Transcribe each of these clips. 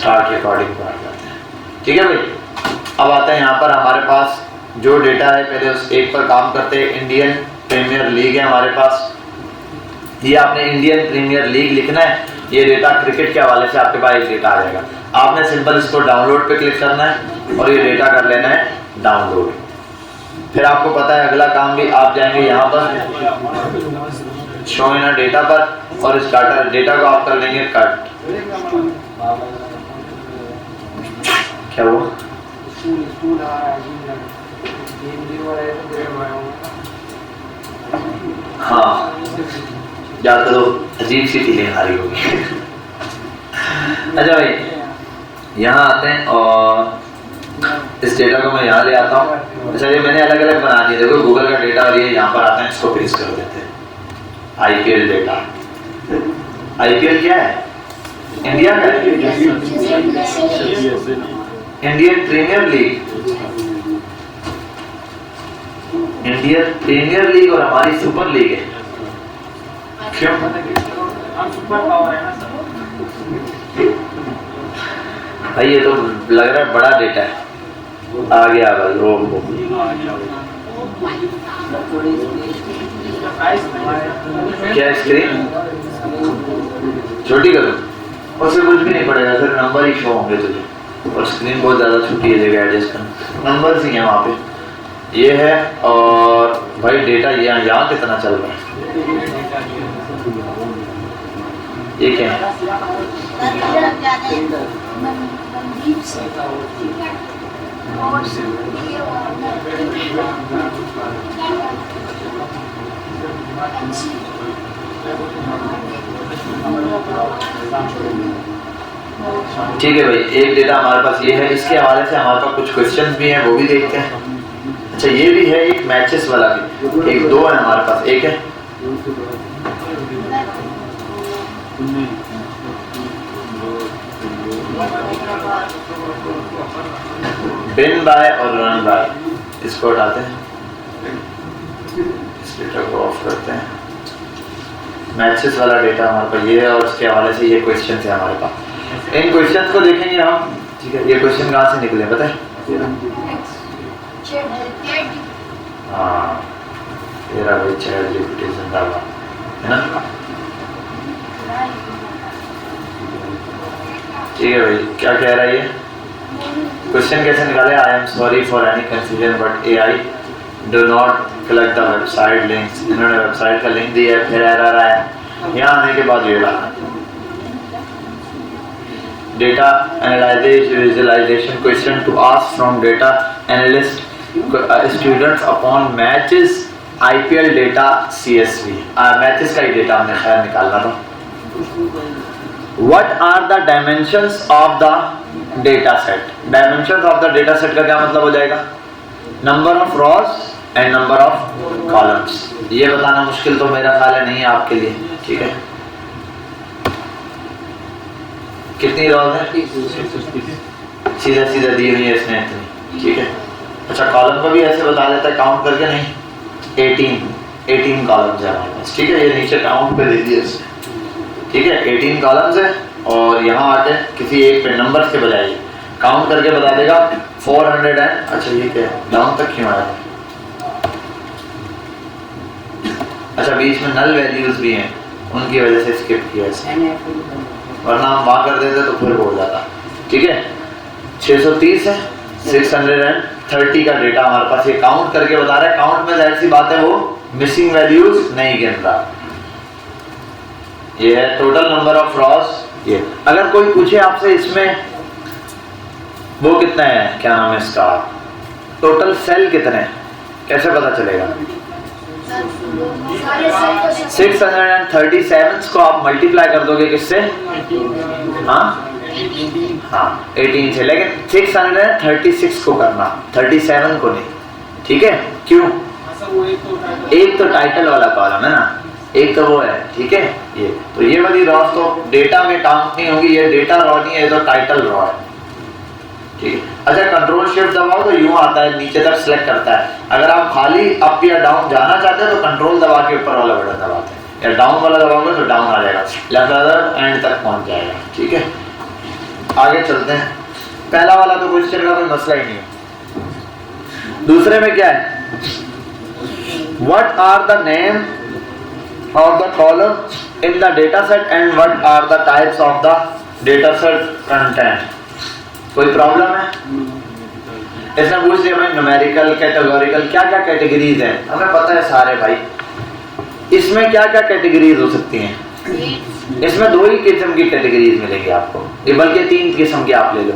Star के according बात करते हैं। ठीक है भाई, अब आते हैं यहाँ पर हमारे पास जो डेटा है, पहले उस एक पर काम करते हैं। इंडियन प्रीमियर लीग है हमारे पास, ये आपने इंडियन प्रीमियर लीग लिखना है। ये डेटा क्रिकेट के हवाले से आपके पास एक डेटा आ जाएगा, आपने सिंपल इसको डाउनलोड पे क्लिक करना है और ये डेटा कर लेना है डाउनलोड। फिर आपको पता है अगला काम भी, आप जाएंगे यहाँ पर शो इन डेटा पर और इस डेटा को आप कर लेंगे कट। क्या वो हाँ जाकर तो अजीब सी फीलिंग आ रही होगी। अच्छा भाई, यहाँ आते हैं और इस डेटा को मैं यहाँ ले आता हूँ। अच्छा, ये मैंने अलग अलग बना दिया, देखो गूगल का डेटा और ये यहाँ पर आते हैं, इसको पेस्ट कर देते हैं। आईपीएल डेटा, आईपीएल क्या है? इंडिया का Indian Premier League, Indian Premier League और हमारी सुपर लीग है। क्यों? भाई ये तो लग रहा है बड़ा डेटा है। आ गया भाई, ओ क्या स्क्रीन छोटी करूँ? उससे कुछ भी नहीं पड़ेगा सर, नंबर ही शो होंगे तुझे, और स्क्रीन बहुत ज़्यादा छोटी है, जगह एडजस्ट करना, नंबर ही है वहाँ पे। ये है और भाई डेटा यहाँ कितना चल रहा है, ये क्या है? ठीक है भाई, एक डेटा हमारे पास ये है, इसके हवाले से हमारे पास कुछ क्वेश्चंस भी हैं, वो भी देखते हैं। अच्छा, ये भी है एक मैचेस वाला भी, एक दो है हमारे पास, एक है विन बाय और रन बाय, इसको हटाते हैं, इस डेटा को ऑफ करते हैं। मैचेस वाला डेटा हमारे पास ये है और उसके हवाले से ये क्वेश्चन है हमारे पास। इन क्वेश्चन को देखेंगे हम। ठीक है, ये क्वेश्चन कहाँ से निकले पता है? हाँ, तेरा भाई चैट जीपीटी जिंदाबाद है ना। ठीक है भाई, क्या कह रहा है ये क्वेश्चन? कैसे निकाले? I am sorry for any confusion but AI do not collect the website links. इन्होंने वेबसाइट का लिंक दिया है, फिर एरर आया, यहाँ आने के बाद ये रहा data analysis visualisation question to ask from data analyst students upon matches IPL data CSV। Matches का ही डेटा हमने खैर निकालना था। What are the dimensions of the data set? Dimensions of the data set का क्या मतलब हो जाएगा? Number of rows and number of columns। ये बताना मुश्किल तो मेरा ख्याल है नहीं है आपके लिए। ठीक है, कितनी रोज है? सीधा सीधा दी हुई है इसने इतनी। ठीक है, अच्छा कॉलम को भी ऐसे बता देता है काउंट करके, नहीं 18 कॉलम्स है हमारे पास। ठीक है, ये नीचे काउंट पे दे दिया इसने। ठीक है, 18 कॉलम्स है और यहाँ आके किसी एक पे नंबर के बजाय काउंट करके बता देगा 400 एंड अच्छा ये क्या है, डाउन तक क्यों आया? अच्छा, बीच में नल वैल्यूज भी हैं, उनकी वजह से स्किप किया इसने, वरना हम वहाँ कर देते तो फिर हो जाता। ठीक है, 630 है, 630 का डेटा हमारे पास ये काउंट करके बता रहा है। काउंट में जाहिर सी बात है वो मिसिंग वैल्यूज नहीं गिन रहा। ये है टोटल नंबर ऑफ रॉस। ये अगर कोई पूछे आपसे इसमें वो कितना है, क्या नाम है इसका, टोटल सेल कितने, कैसे पता चलेगा? 637 को आप मल्टीप्लाई कर दोगे किससे? हाँ 18 से, लेकिन 636 को करना, 37 को नहीं। ठीक है, क्यों? एक तो टाइटल वाला कॉलम है ना, एक तो वो है। ठीक है, ये तो ये वाली रॉ तो डेटा में काउंट नहीं होगी, ये डेटा रॉ नहीं है, ये तो टाइटल रॉ है। ठीक है, अच्छा कंट्रोल शिफ्ट दबाओ तो यूं आता है, नीचे तक सिलेक्ट करता है। अगर आप खाली अप या डाउन जाना चाहते हैं तो कंट्रोल दबा के ऊपर वाला बटन दबाते हैं, या डाउन वाला दबाओगे तो डाउन आ जाएगा, लेफ्ट एंड तक पहुंच जाएगा। ठीक है, आगे चलते हैं। पहला वाला तो क्वेश्चन का कोई मसला ही नहीं है। दूसरे में क्या है, what are the name of the column in the data set and what are the types of the data set content. कोई प्रॉब्लम है? इसमें पूछ दिया भाई न्यूमेरिकल, कैटेगोरिकल, क्या क्या कैटेगरीज हैं, हमें पता है सारे भाई। इसमें क्या क्या कैटेगरीज हो सकती हैं? इसमें 2 ही किस्म की कैटेगरीज मिलेंगी आपको, ये बल्कि 3 किस्म की आप ले लो।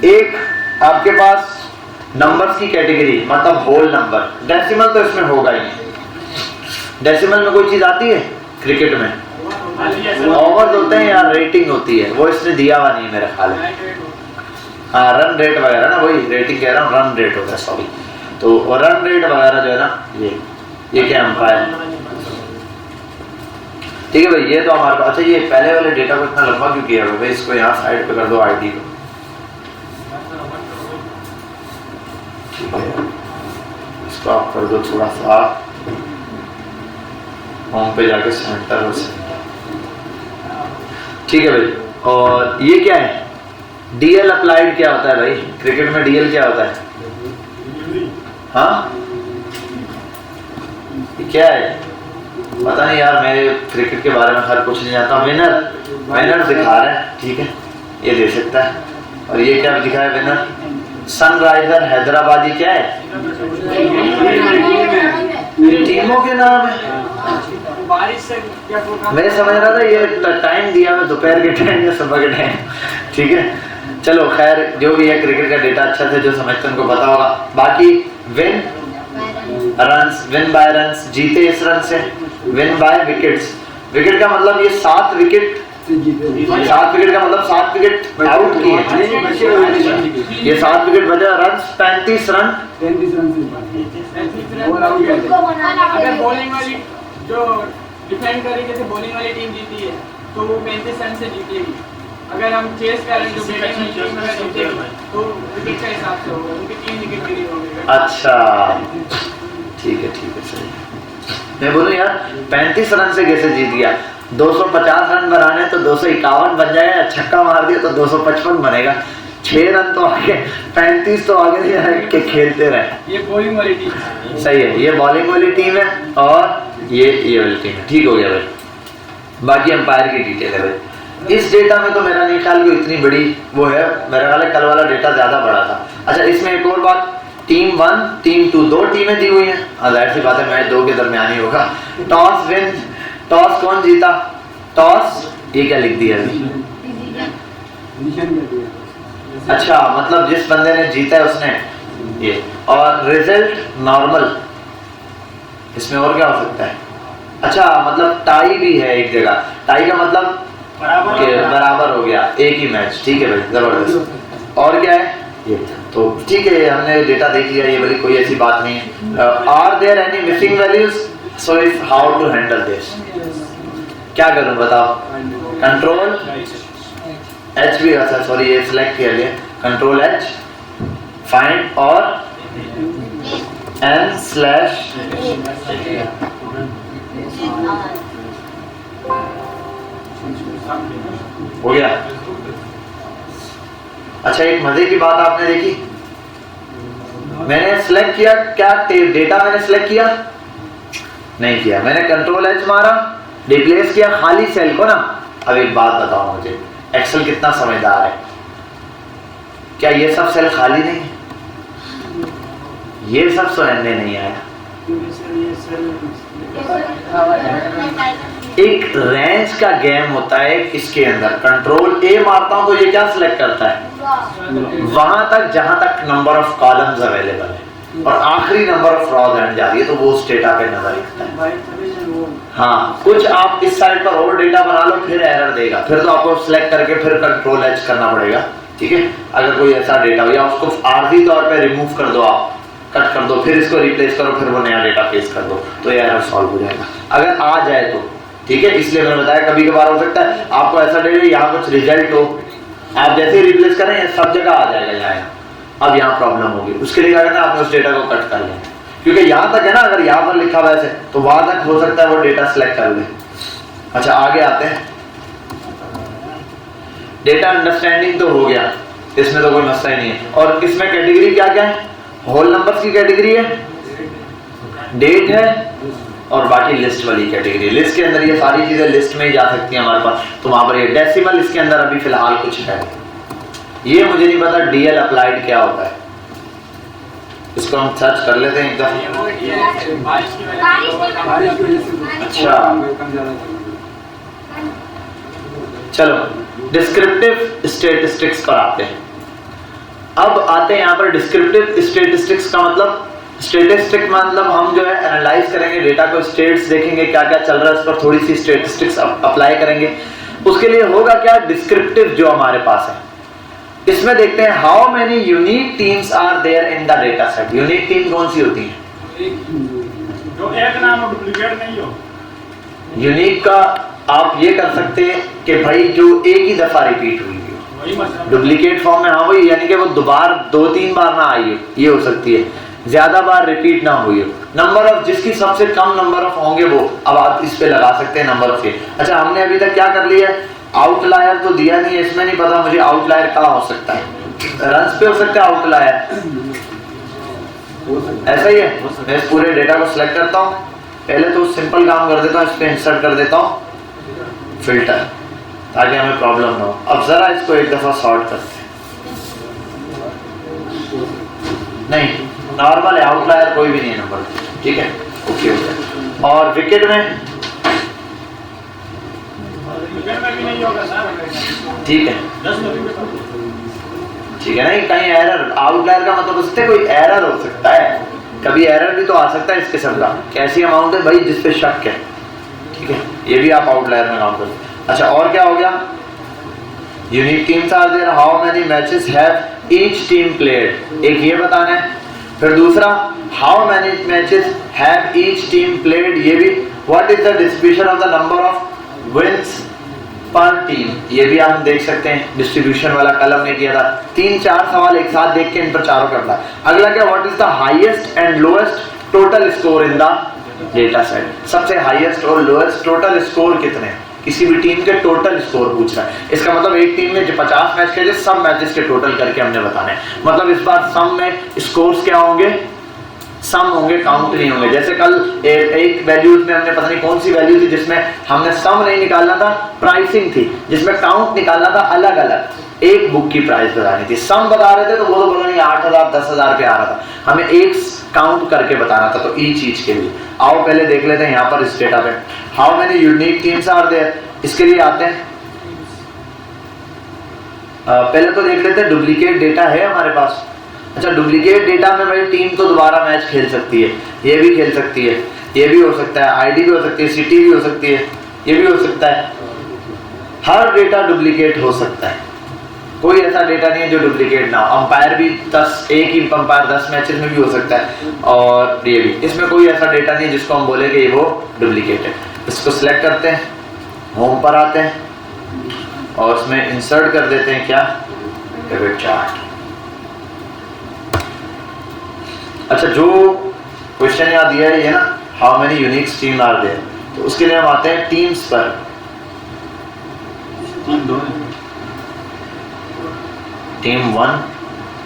एक आपके पास नंबर्स की कैटेगरी, मतलब होल नंबर। डेसिमल तो इसमें होगा ही नहीं। डेसिमल में कोई चीज आती है क्रिकेट में? ओवर्स होते हैं या रेटिंग होती है, वो इसने दिया हुआ नहीं मेरे ख्याल में। हाँ, रन रेट वगैरह ना, वही रेटिंग कह रहा हूँ, रन रेट होता है, सॉरी। तो रन रेट वगैरह जो है ना, ये क्या अंपायर, ठीक है भाई। ये तो हमारे पास। अच्छा, ये पहले वाले डेटा को इतना लंबा क्यों किया भाई? इसको यहाँ साइड पे कर दो, आईडी को, ठीक है। इसको आप कर दो थोड़ा सा होम पे जाके सेंटर हो, ठीक है भाई। और ये क्या है? डीएल अप्लाइड क्या होता है भाई? क्रिकेट में डीएल क्या होता है? हाँ, क्या है? पता नहीं यार, मैं क्रिकेट के बारे में हर कुछ नहीं जानता। विनर दिखा रहा है, ठीक है, ये दे सकता है। और ये क्या दिखा है? विनर सनराइजर हैदराबादी, क्या है? टीमों के नाम है। मैं समझ रहा था ये टाइम दिया मैं दोपहर के टाइम या सुबह के टाइम, ठीक है। चलो खैर, जो भी है क्रिकेट का डेटा अच्छा से जो समझते हैं उनको पता होगा। बाकी win runs, win bye runs, जीते इस रन से। विन बाय विकेट्स, विकेट का मतलब ये 7 विकेट, 7 विकेट का मतलब 7 विकेट आउट किए, ये 7 विकेट बचे। रन 35 रन, 35 रन अगर बॉलिंग वाली जो डिफेंड कर रही जैसे बॉलिंग वाली टीम जीती है तो वो 35 रन से जीतेगी। अगर हम चेस करें जो बैटिंग वाली टीम अगर जीतेगी तो विकेट का हिसाब से होगा, उनके 3 विकेट गिरी होंगे। अच्छा, ठीक है, सही। मैं बोलूं यार 35 रन से कैसे जीत गया? 250 रन बनाने तो 251 बन जाएगा, छक्का मार दिया तो 255 बनेगा। 6 रन तो आगे, 35 तो आगे के खेलते रहे। ये बॉलिंग वाली टीम सही है, ये बॉलिंग वाली टीम है और ये वाली टीम है, ठीक हो गया भाई। बाकी अंपायर की डिटेल है भाई। इस डेटा में तो मेरा नहीं ख्याल कोई इतनी बड़ी वो है, मेरा ख्याल है कल वाला डेटा ज्यादा बड़ा था। अच्छा, इसमें एक और बात, टीम 1 टीम 2 2 टीमें दी हुई हैं। जाहिर सी बात है मैच 2 के दरमियान ही होगा। टॉस विन, टॉस कौन जीता? टॉस, ये क्या लिख दिया अभी? अच्छा, मतलब जिस बंदे ने जीता है उसने ये। और रिजल्ट नॉर्मल, इसमें और क्या हो सकता है? अच्छा, मतलब टाई भी है एक जगह। टाई का मतलब बराबर हो गया, एक ही मैच, ठीक है भाई, जबरदस्त। और क्या है ये? तो ठीक है, हमने डेटा देख लिया, ये वाली कोई ऐसी बात नहीं है। Are there any missing values, so if how to handle this, क्या करूं बताओ? कंट्रोल एच भी, अच्छा सॉरी ये सिलेक्ट किया लिया, कंट्रोल एच, फाइंड और एन स्लैश हो गया। अच्छा, एक मजे की बात आपने देखी, मैंने सिलेक्ट किया क्या डेटा, मैंने सिलेक्ट किया नहीं किया, मैंने कंट्रोल एच मारा, रिप्लेस किया खाली सेल को ना। अब एक बात बताओ मुझे, एक्सेल कितना समझदार है, क्या ये सब सेल खाली नहीं है? ये सब सोने नहीं आया। एक रेंज का गेम होता है इसके अंदर, कंट्रोल ए मारता हूं तो ये क्या सिलेक्ट करता है? वहां तक जहां तक नंबर ऑफ कॉलम्स अवेलेबल है और आखिरी नंबर ऑफ रॉज एंड जा रही है, तो वो उस डेटा पे नजर रखता है। हाँ, कुछ आप इस साइड पर और डेटा बना लो फिर एरर देगा, फिर तो आपको सिलेक्ट करके फिर कंट्रोल एच करना पड़ेगा, ठीक है। अगर कोई ऐसा डेटा हो या उसको आर्जी तौर पे रिमूव कर दो, आप कट कर दो, फिर इसको रिप्लेस करो, फिर वो नया डेटा पेस्ट कर दो, तो ये एरर सॉल्व हो जाएगा अगर आ जाए तो, ठीक है। इसलिए मैंने बताया कभी कभार हो सकता है आपको ऐसा डेटा यहाँ कुछ रिजल्ट हो, आप जैसे ही रिप्लेस करें सब जगह आ जाएगा यहाँ, अब यहाँ प्रॉब्लम होगी, उसके लिए क्या करना है, आपने उस डेटा को कट कर लेना, क्योंकि यहाँ तक है ना, अगर यहाँ पर लिखा हुआ है तो वहां तक हो सकता है वो डेटा सिलेक्ट कर ले। अच्छा, आगे आते हैं। डेटा अंडरस्टैंडिंग तो हो गया, इसमें तो कोई मसला ही नहीं है। और इसमें कैटेगरी क्या क्या है? होल नंबर्स की कैटेगरी है, डेट है और बाकी लिस्ट वाली कैटेगरी। लिस्ट के अंदर ये सारी चीजें लिस्ट में ही जा सकती हैं हमारे पास, तो वहां पर ये डेसिमल इसके अंदर अभी फिलहाल कुछ है। ये मुझे नहीं पता डीएल अप्लाइड क्या होता है, इसको हम सर्च कर लेते हैं एक दफा। अच्छा चलो डिस्क्रिप्टिव स्टैटिस्टिक्स पर आते हैं। अब आते हैं यहाँ पर डिस्क्रिप्टिव स्टैटिस्टिक्स का मतलब, स्टैटिस्टिक मतलब हम जो है एनालाइज करेंगे डेटा को, स्टेट्स देखेंगे क्या क्या चल रहा है, इस पर थोड़ी सी स्टैटिस्टिक्स अप्लाई करेंगे। उसके लिए होगा क्या, डिस्क्रिप्टिव जो हमारे पास है इसमें देखते हैं how many unique teams are there in the data set. Unique team कौन सी होती है? जो एक नाम हो, डुप्लीकेट नहीं हो। यूनिक का आप ये कर सकते हैं कि भाई जो एक ही दफा रिपीट हुई हो, डुप्लीकेट फॉर्म में, हाँ वही, यानी कि वो दोबारा 2-3 बार ना आई हो, ये हो सकती है। ज्यादा बार रिपीट ना हुई हो। नंबर ऑफ, जिसकी सबसे कम नंबर ऑफ होंगे वो, अब आप इस पे लगा सकते हैं नंबर ऑफ ये। अच्छा हमने अभी तक क्या कर लिया है, आउटलायर तो दिया नहीं है, इसमें नहीं पता मुझे आउटलायर कहाँ हो सकता है, रन्स पे हो सकता है आउटलायर, ऐसा ही है। मैं इस पूरे डेटा को सिलेक्ट करता हूँ, पहले तो सिंपल काम कर देता हूँ, इस पे इंसर्ट कर देता हूँ फिल्टर, ताकि हमें प्रॉब्लम ना हो। अब जरा इसको एक दफा सॉर्ट करते हैं, नहीं नॉर्मल है, आउटलायर कोई भी नहीं है नंबर, ठीक है ओके हो गया। और विकेट में ठीक है, ठीक है, नहीं कहीं एरर, आउटलायर का मतलब उससे कोई एरर हो सकता है, कभी एरर भी तो आ सकता है इस किस्म का, कैसी अमाउंट है भाई जिस पे शक है, ठीक है, ये भी आप आउटलायर में काउंट करो। अच्छा और क्या हो गया, unique teams are there, how many matches have each team played, एक ये बताना है। फिर दूसरा how many matches have each team played, ये भी, what is the distribution of the number of wins per team, ये भी हम देख सकते हैं, डिस्ट्रीब्यूशन वाला कलम ने किया था। 3-4 सवाल एक साथ देख के इन पर चारों करता है। अगला क्या, what is the highest and lowest total score in the data set, सबसे हाईएस्ट और लोएस्ट टोटल स्कोर कितने हैं, किसी भी टीम के टोटल स्कोर पूछ रहा है। इसका मतलब एक टीम ने जो 50 मैच खेले, सब मैचेस के टोटल करके हमने बताने हैं। मतलब इस बार सम में स्कोर्स क्या होंगे, सम होंगे, काउंट नहीं होंगे। जैसे कल एक वैल्यूज में हमने पता नहीं कौन सी वैल्यू थी जिसमें हमने सम नहीं निकालना था, प्राइसिंग थी, जिसमें काउंट निकालना था अलग अलग, एक बुक की प्राइस बतानी थी। सम बता रहे थे तो वो तो पता नहीं 8,000 10,000 पे आ रहा था, हमें एक काउंट करके बताना था, तो ई चीज के लिए। आओ पहले देख लेते हैं यहाँ पर इस डेटा पे how many unique teams are there, इसके लिए आते हैं। पहले तो देख लेते हैं डुप्लीकेट डेटा है हमारे पास। अच्छा डुप्लीकेट डेटा में भाई टीम तो दोबारा मैच खेल सकती है, ये भी खेल सकती है, ये भी हो सकता है, आईडी भी हो सकती है, सिटी भी हो सकती है, ये भी हो सकता है, हर डेटा डुप्लीकेट हो सकता है, कोई ऐसा डेटा नहीं है जो डुप्लीकेट ना हो। अंपायर भी 10, एक ही अंपायर 10 मैचेस में भी हो सकता है, और ये भी, इसमें कोई ऐसा डेटा नहीं जिसको हम बोले कि वो डुप्लीकेट है। इसको सिलेक्ट करते हैं, होम पर आते हैं और इसमें इंसर्ट कर देते हैं क्या, पिवट चार्ट। अच्छा जो क्वेश्चन यहाँ दिया है ये ना, how many unique team are there, तो उसके लिए हम आते हैं टीम्स पर। टीम 1,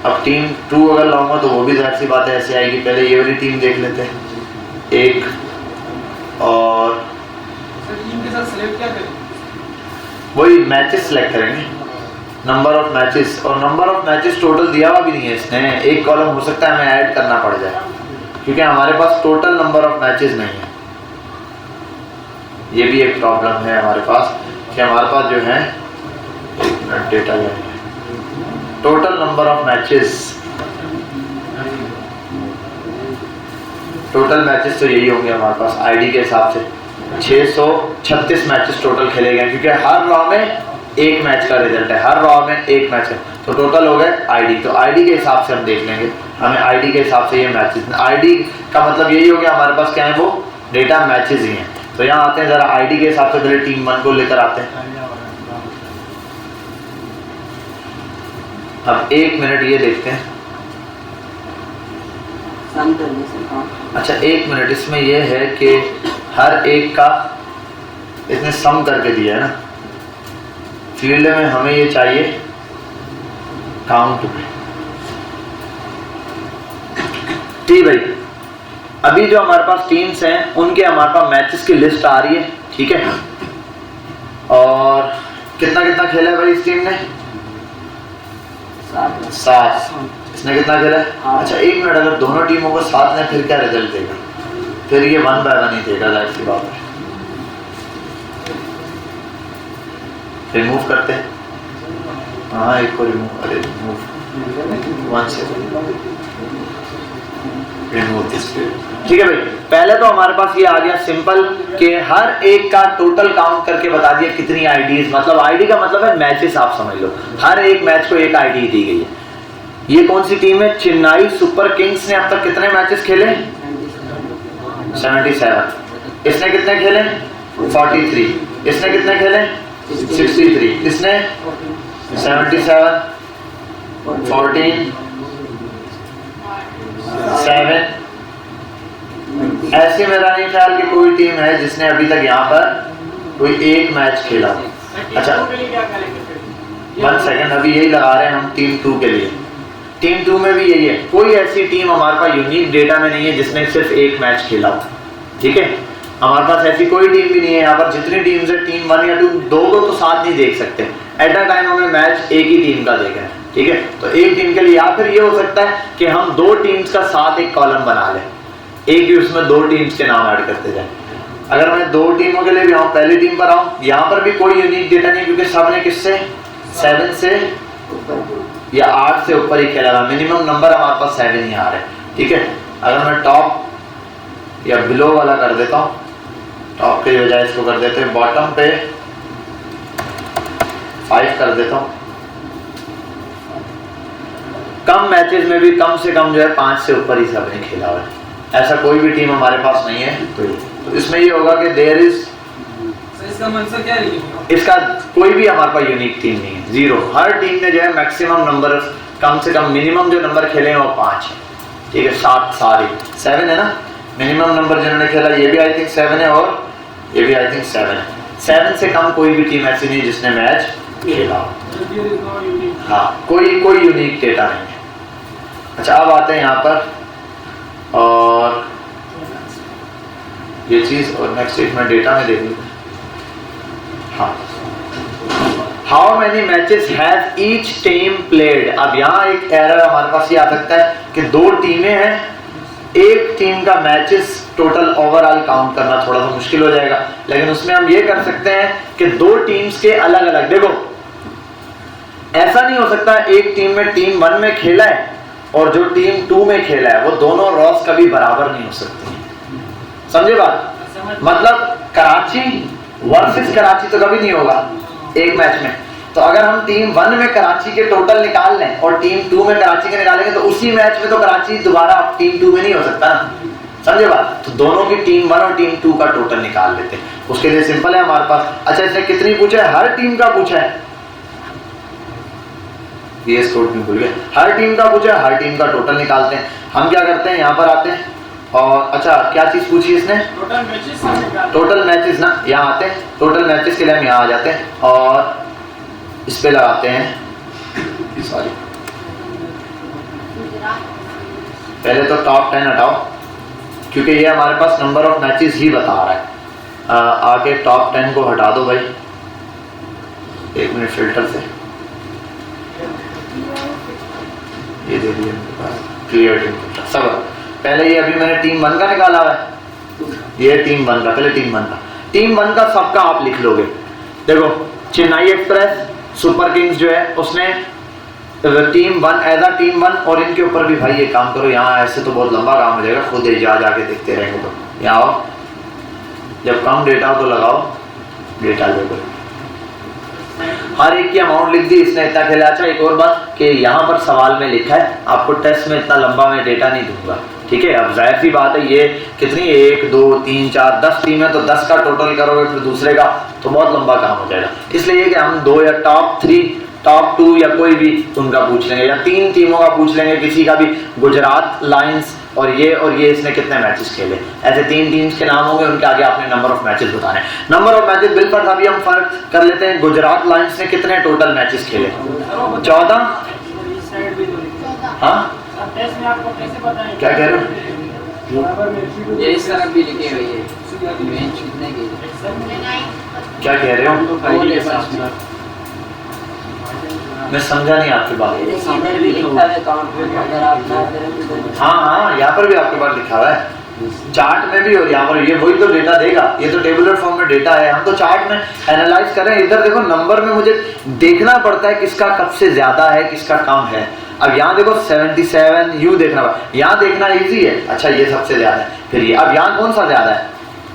अब टीम 2 अगर लाऊंगा तो वो भी जाहिर सी बात है ऐसे आएगी। पहले ये वाली टीम देख लेते हैं, एक, और टीम के साथ सिलेक्ट क्या करें, वही मैचेस सिलेक्ट करेंगे, नंबर ऑफ मैचेस, और नंबर ऑफ मैचेस टोटल दिया हुआ भी नहीं है इसने, एक कॉलम हो सकता है हमें ऐड करना पड़ जाए, क्योंकि हमारे पास टोटल नंबर ऑफ मैचेस नहीं है। ये भी एक प्रॉब्लम है हमारे पास कि हमारे पास जो है, एक मिनट डेटा है, total number of matches, total matches तो यही होंगे हमारे पास आईडी के हिसाब से 636 मैचेस टोटल खेले गए, क्योंकि हर रॉ में एक मैच का रिजल्ट है, हर रॉ में एक मैच है, तो टोटल हो गए आईडी। तो आईडी के हिसाब से हम देख लेंगे, हमें आईडी के हिसाब से ये मैचेस, आईडी का मतलब यही हो गया हमारे पास क्या है, वो डेटा मैचेस ही हैं। तो यहाँ आते हैं जरा आईडी के हिसाब से, पहले टीम 1 को लेकर आते हैं। अब 1 मिनट ये देखते हैं, अच्छा 1 मिनट, इसमें यह है कि हर एक का इसने सम करके दिया है ना, फील्ड में हमें ये चाहिए काउंट पे। ठीक भाई, अभी जो हमारे पास टीम्स हैं उनके हमारे पास मैचेस की लिस्ट आ रही है, ठीक है। और कितना कितना खेला है भाई इस टीम ने? 7। इसने कितना खेला है? अच्छा एक मिनट, अगर दोनों टीमों को 7 ने फिर क्या रिजल्ट देगा? फिर ये 1 by 1 ही देगा, जाहिर सी बात है। रिमूव करते हैं, हाँ एक को रिमूव, अरे रिमूव 1 से रिमूव दिस। ठीक है भाई, पहले तो हमारे पास ये आ गया सिंपल कि हर एक का टोटल काउंट करके बता दिया कितनी आईडीज, मतलब आईडी का मतलब है मैचेस, आप समझ लो हर एक मैच को एक आईडी दी गई है। ये कौन सी टीम है? चेन्नई सुपर किंग्स ने अब तक कितने मैचेस खेले? 77। इसने कितने खेले? 43। इसने कितने खेले? 63। इसने 77, 14, 7। ऐसे मेरा नहीं ख्याल कि कोई टीम है जिसने अभी तक यहाँ पर कोई एक मैच खेला। अच्छा 1 सेकंड, अभी यही लगा रहे हैं हम टीम 2 के लिए। टीम 2 में भी यही है, कोई ऐसी टीम हमारे पास यूनिक डेटा में नहीं है जिसने सिर्फ एक मैच खेला हो, ठीक है। हमारे पास ऐसी कोई टीम भी नहीं है। यहाँ पर जितनी टीम्स है, टीम 1 या 2, 2 को तो साथ नहीं देख सकते। एट अ टाइम हमें मैच एक ही टीम का देखना है, ठीक है। तो एक टीम के लिए, या फिर ये हो सकता है कि हम 2 टीम्स का साथ एक कॉलम बना लें, एक ही उसमें 2 टीम्स के नाम ऐड करते जाए। अगर मैं 2 टीमों के लिए भी आऊँ, पहली टीम पर आऊँ, यहाँ पर भी कोई यूनिक डेटा नहीं, क्योंकि सबने किससे 7 से या 8 से ऊपर ही खेला। मिनिमम नंबर हमारे पास 7 ही आ रहे हैं, ठीक है। अगर मैं टॉप या बिलो वाला कर देता हूँ, टॉप के बजाय इसको कर देते हैं बॉटम पे 5 कर देता हूँ। कम मैचेस में भी कम से कम जो है 5 से ऊपर ही सबने खेला हुआ है। ऐसा कोई भी टीम हमारे पास नहीं है। तो इसमें ये होगा कि देयर इज, इसका आंसर क्या है? इसका कोई भी हमारे पास यूनिक टीम नहीं है, 0। हर टीम ने जो है मैक्सिमम नंबर, कम से कम मिनिमम जो नंबर खेले हैं वो 5 है, ठीक है। 7 सारे 7 है ना, मिनिमम नंबर जिन्होंने खेला, ये भी आई थिंक 7 है और ये भी आई थिंक 7 है। 7 से कम कोई भी टीम ऐसी नहीं जिसने मैच खेला। हाँ, कोई यूनिक डेटा नहीं है। अच्छा अब आते हैं यहाँ पर, और ये चीज और नेक्स्ट चीज मैं डेटा में देख लूँ। हाँ, how many matches have each team played. अब यहाँ एक एरर हमारे पास ये आ सकता है कि 2 टीमें हैं, एक टीम का मैचेस टोटल ओवरऑल काउंट करना थोड़ा सा मुश्किल हो जाएगा। लेकिन उसमें हम ये कर सकते हैं कि 2 टीम्स के अलग अलग, देखो ऐसा नहीं हो सकता एक टीम में टीम 1 में खेला है और जो टीम 2 में खेला है, वो दोनों रॉस कभी बराबर नहीं हो सकती, समझे बात? मतलब कराची वर्सेस कराची तो कभी नहीं होगा एक मैच में। तो अगर हम टीम 1 में कराची के टोटल निकाल लें और टीम 2 में कराची के निकालेंगे, तो उसी मैच में तो कराची दोबारा टीम 2 में नहीं हो सकता ना, समझे बात? तो दोनों की टीम 1 और टीम 2 का टोटल निकाल लेते हैं। उसके लिए सिंपल है हमारे पास। अच्छा इसने कितनी पूछा है? हर टीम का पूछा है, ये स्कोर में भूल गए, हर टीम का पूछा है, हर टीम का टोटल निकालते हैं। हम क्या करते हैं, यहाँ पर आते हैं और अच्छा क्या चीज पूछी इसने? टोटल मैचेस ना, यहाँ आते हैं, टोटल मैचेस के लिए हम यहाँ आ जाते हैं और इस पे लगाते हैं, सॉरी पहले तो टॉप 10 हटाओ, क्योंकि ये हमारे पास नंबर ऑफ मैचेस ही बता रहा है। आगे टॉप 10 को हटा दो भाई, 1 मिनट फिल्टर से ये दे दिया क्लियर टीम फिल्टर सब। पहले ये अभी मैंने टीम 1 का निकाला हुआ है, ये टीम 1 का, पहले टीम 1 का सबका आप लिख लोगे। देखो चेन्नई एक्सप्रेस सुपर किंग्स जो है उसने टीम 1 एज अ टीम 1, और इनके ऊपर भी भाई ये काम करो, यहाँ ऐसे तो बहुत लंबा काम हो जाएगा, खुद जाके देखते रहेंगे। तो यहाँ आओ, जब कम डेटा हो तो लगाओ डेटा लेवल, हर एक की अमाउंट लिख दी, इसने इतना खेला। अच्छा एक और बात कि यहाँ पर सवाल में लिखा है, आपको टेस्ट में इतना लंबा मैं डेटा नहीं दूंगा, ठीक है। अब जाहिर सी बात है, ये कितनी 1 2 3 4 10 टीम है, तो 10 का टोटल करोगे फिर दूसरे का, तो बहुत लंबा काम हो जाएगा। इसलिए कि हम 2 या टॉप 3 टॉप 2 या कोई भी उनका पूछ लेंगे, या 3 टीमों का पूछ लेंगे, किसी का भी, गुजरात लायंस और ये इसने कितने मैचेस खेले। ऐसे 3 टीम्स के नाम होंगे, उनके आगे आपने नंबर ऑफ मैचेस बताने। नंबर ऑफ मैचेस बिल्कुल अभी हम फर्क कर लेते हैं। गुजरात लायंस ने कितने टोटल मैचेस खेले? 14। हाँ टेस्ट में आपको कैसे बताएं? क्या कह रहे हो? ये इस तरफ भी लिखे हुए हैं मैच कितने के क्या कह रहे हो? आईडी के साथ मैं समझा नहीं आपकी बात। इधर भी लिखा है काउंट अगर आप ना करें तो हाँ यहाँ पर भी आपके पास लिखा हुआ है, चार्ट में भी, और यहाँ पर ये वही तो डेटा देगा। ये तो टेबुलर फॉर्म में डेटा है, हम तो चार्ट में एनालाइज कर रहे हैं। इधर देखो नंबर में मुझे देखना पड़ता है किसका कब से ज्यादा है किसका कम है। अब यहाँ देखो 77 यू देखना पड़ा, यहाँ देखना इजी है। अच्छा ये सबसे ज्यादा है, फिर ये अब यहाँ कौन सा ज्यादा है?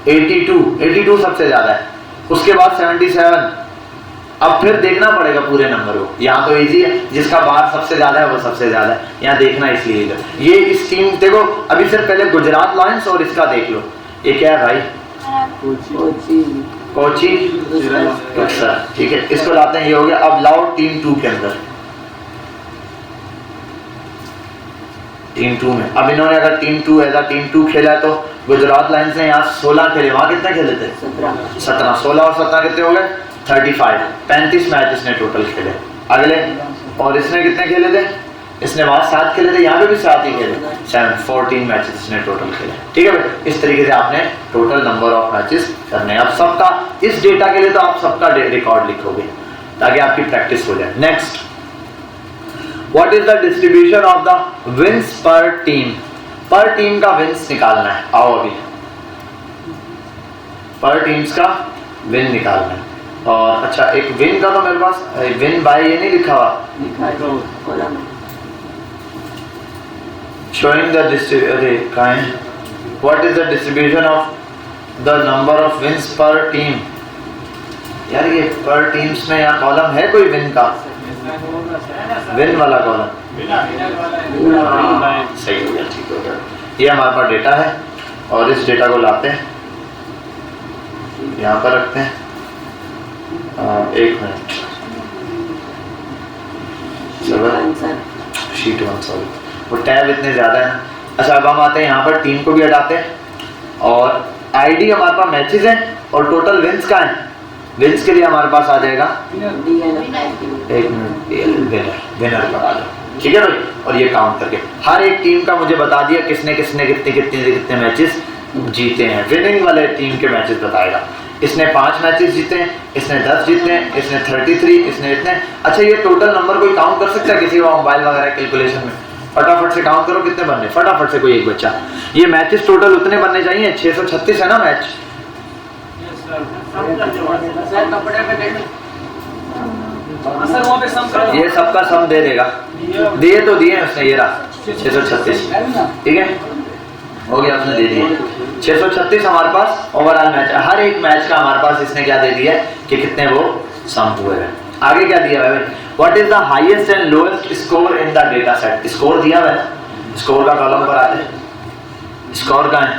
82 सबसे ज्यादा है, उसके बाद 77। अब फिर देखना पड़ेगा पूरे नंबर को। यहाँ तो इजी है, जिसका बार सबसे ज्यादा है वो सबसे ज्यादा है, यहाँ देखना इसलिए इधर। ये इस टीम देखो अभी सिर्फ पहले गुजरात लायंस और इसका देख लो, ये क्या है भाई? कोची अच्छा ठीक है, इसको लाते हैं, ये हो गया। अब लाओ टीम 2 के अंदर, टीम 2 में अब इन्होंने अगर टीम 2 ऐसा टीम 2 खेला है तो गुजरात लायंस ने यहाँ 16 खेले, वहां कितने खेले थे? 17। 16 और 17 कितने हो गए? 35। 35 मैच इसने टोटल खेले। अगले और इसने कितने खेले थे? इसने वहां 7 खेले थे, यहाँ पे भी 7 ही खेले, 14 मैचेस इसने टोटल खेले। ठीक है भाई, इस तरीके से आपने टोटल नंबर ऑफ मैचेस करने हैं। अब सबका इस डेटा के लिए तो आप सबका रिकॉर्ड लिखोगे ताकि आपकी प्रैक्टिस हो जाए। Next, what is the distribution of the wins per team? पर टीम का विन्स निकालना है। आओ अभी पर टीम्स का विन निकालना है। और अच्छा एक विन का तो मेरे पास विन बाय ये नहीं लिखा हुआ, showing the what is the distribution of the number of wins per team. यार ये पर टीम्स में यहाँ कॉलम है कोई विन का? विन वाला कॉलम सही हो गया, ठीक हो गया। ये हमारे पास डेटा है और इस डेटा को लाते हैं, यहाँ पर रखते हैं। एक मिनट, शीट 1 सॉरी, वो टैब इतने ज़्यादा है ना। अच्छा अब हम आते हैं यहाँ पर, टीम को भी हटाते हैं और आईडी हमारे पास मैचेस हैं और टोटल विन्स का है। विन्स के लिए हमारे पास आ जाएगा एक मिनट विनर का आ जाए। ठीक है भाई, और ये काउंट करके हर एक टीम का मुझे बता दिया किसने किसने कितने मैचेस जीते हैं। विनिंग वाले टीम के मैचेस बताएगा। इसने 5 मैचेस जीते हैं, इसने 10 जीते हैं, इसने 33, इसने इतने। अच्छा ये टोटल नंबर कोई काउंट कर सकता है किसी का मोबाइल वगैरह कैलकुलेशन में? फटाफट से काउंट करो कितने बनने, फटाफट से कोई एक बच्चा। ये मैचेस टोटल उतने बनने चाहिए, 636 है ना मैच। ये सबका सम दे देगा, दिए तो दिए उसने, ये रहा 636। ठीक है हो गया, उसने दे दिए 636 हमारे पास ओवरऑल मैच है। हर एक मैच का हमारे पास इसने क्या दे दिया कि कितने वो सम हुए हैं। आगे क्या दिया है? What is the highest and lowest score in the data set? Score दिया है, स्कोर का कॉलम पर आते हैं। स्कोर का है,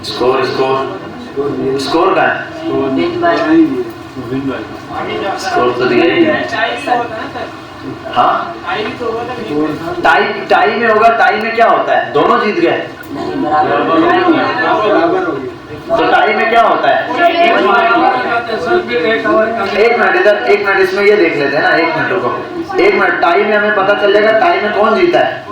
स्कोर स्कोर स्कोर का है, स्कोर तो दिया ही है। हाँ टाई में होगा। टाई में क्या होता है? दोनों जीत गए तो टाई में क्या होता है? एक मिनट इधर, एक मिनट इसमें ये देख लेते हैं ना, एक मिनट रुको, एक मिनट। टाई में हमें पता चल जाएगा टाई में कौन जीता है।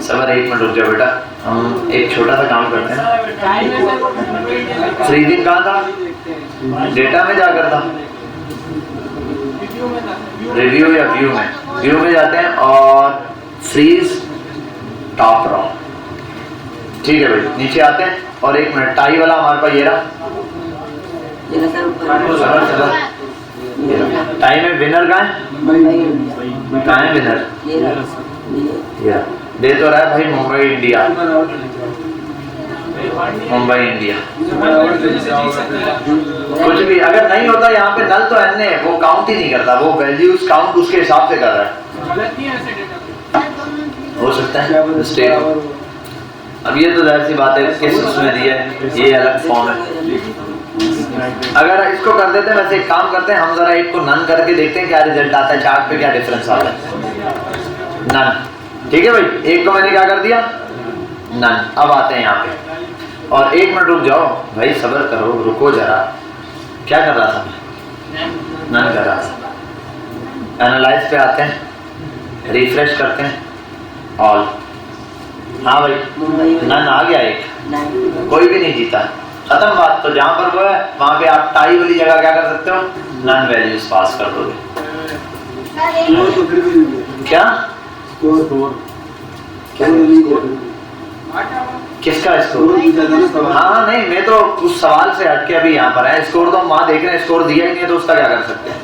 सबर एक मिनट रुक जाओ बेटा, हम एक छोटा सा काम करते हैं। फ्रीजिंग कहाँ था? डेटा में जाकर था, रिव्यू या व्यू में? व्यू में जाते हैं और फ्रीज टॉप रॉ। ठीक है भाई, नीचे आते हैं और एक मिनट टाई वाला हमारे पास ये रहा। टाई में विनर कहाँ है? कहाँ है विनर? ये दे तो रहा है भाई, मुंबई इंडिया। मुंबई इंडिया कुछ भी अगर नहीं होता यहाँ पे नल तो एन है, वो काउंट ही नहीं करता, वो वैल्यूज काउंट उसके हिसाब से कर रहा है। हो सकता है स्टेट। अब ये तो जाहिर सी बात है किस उसमें दिया है, ये अलग फॉर्म है। अगर इसको कर देते हैं, वैसे एक काम करते हैं हम, जरा एक को नन करके देखते हैं क्या रिजल्ट आता है, चार्ट पे क्या डिफरेंस आता है। नन, ठीक है भाई, एक को मैंने क्या कर दिया, नन। अब आते हैं यहाँ पे, और एक मिनट रुक जाओ भाई, सब्र करो, रुको जरा। क्या कर रहा था मैं, नन कर रहा था। एनालाइज पे आते हैं, रिफ्रेश करते हैं, ऑल। हाँ भाई, नन आ गया एक, कोई भी नहीं जीता, खत्म बात। तो जहाँ पर वो है वहाँ पे आप टाई वाली जगह क्या कर सकते हो, नन वैल्यूज पास कर दोगे। क्या किसका स्कोर? हाँ नहीं, मैं तो उस सवाल से हटके अभी यहाँ पर है। स्कोर तो हम वहाँ देख रहे हैं, स्कोर दिया ही नहीं है तो उसका क्या कर सकते हैं,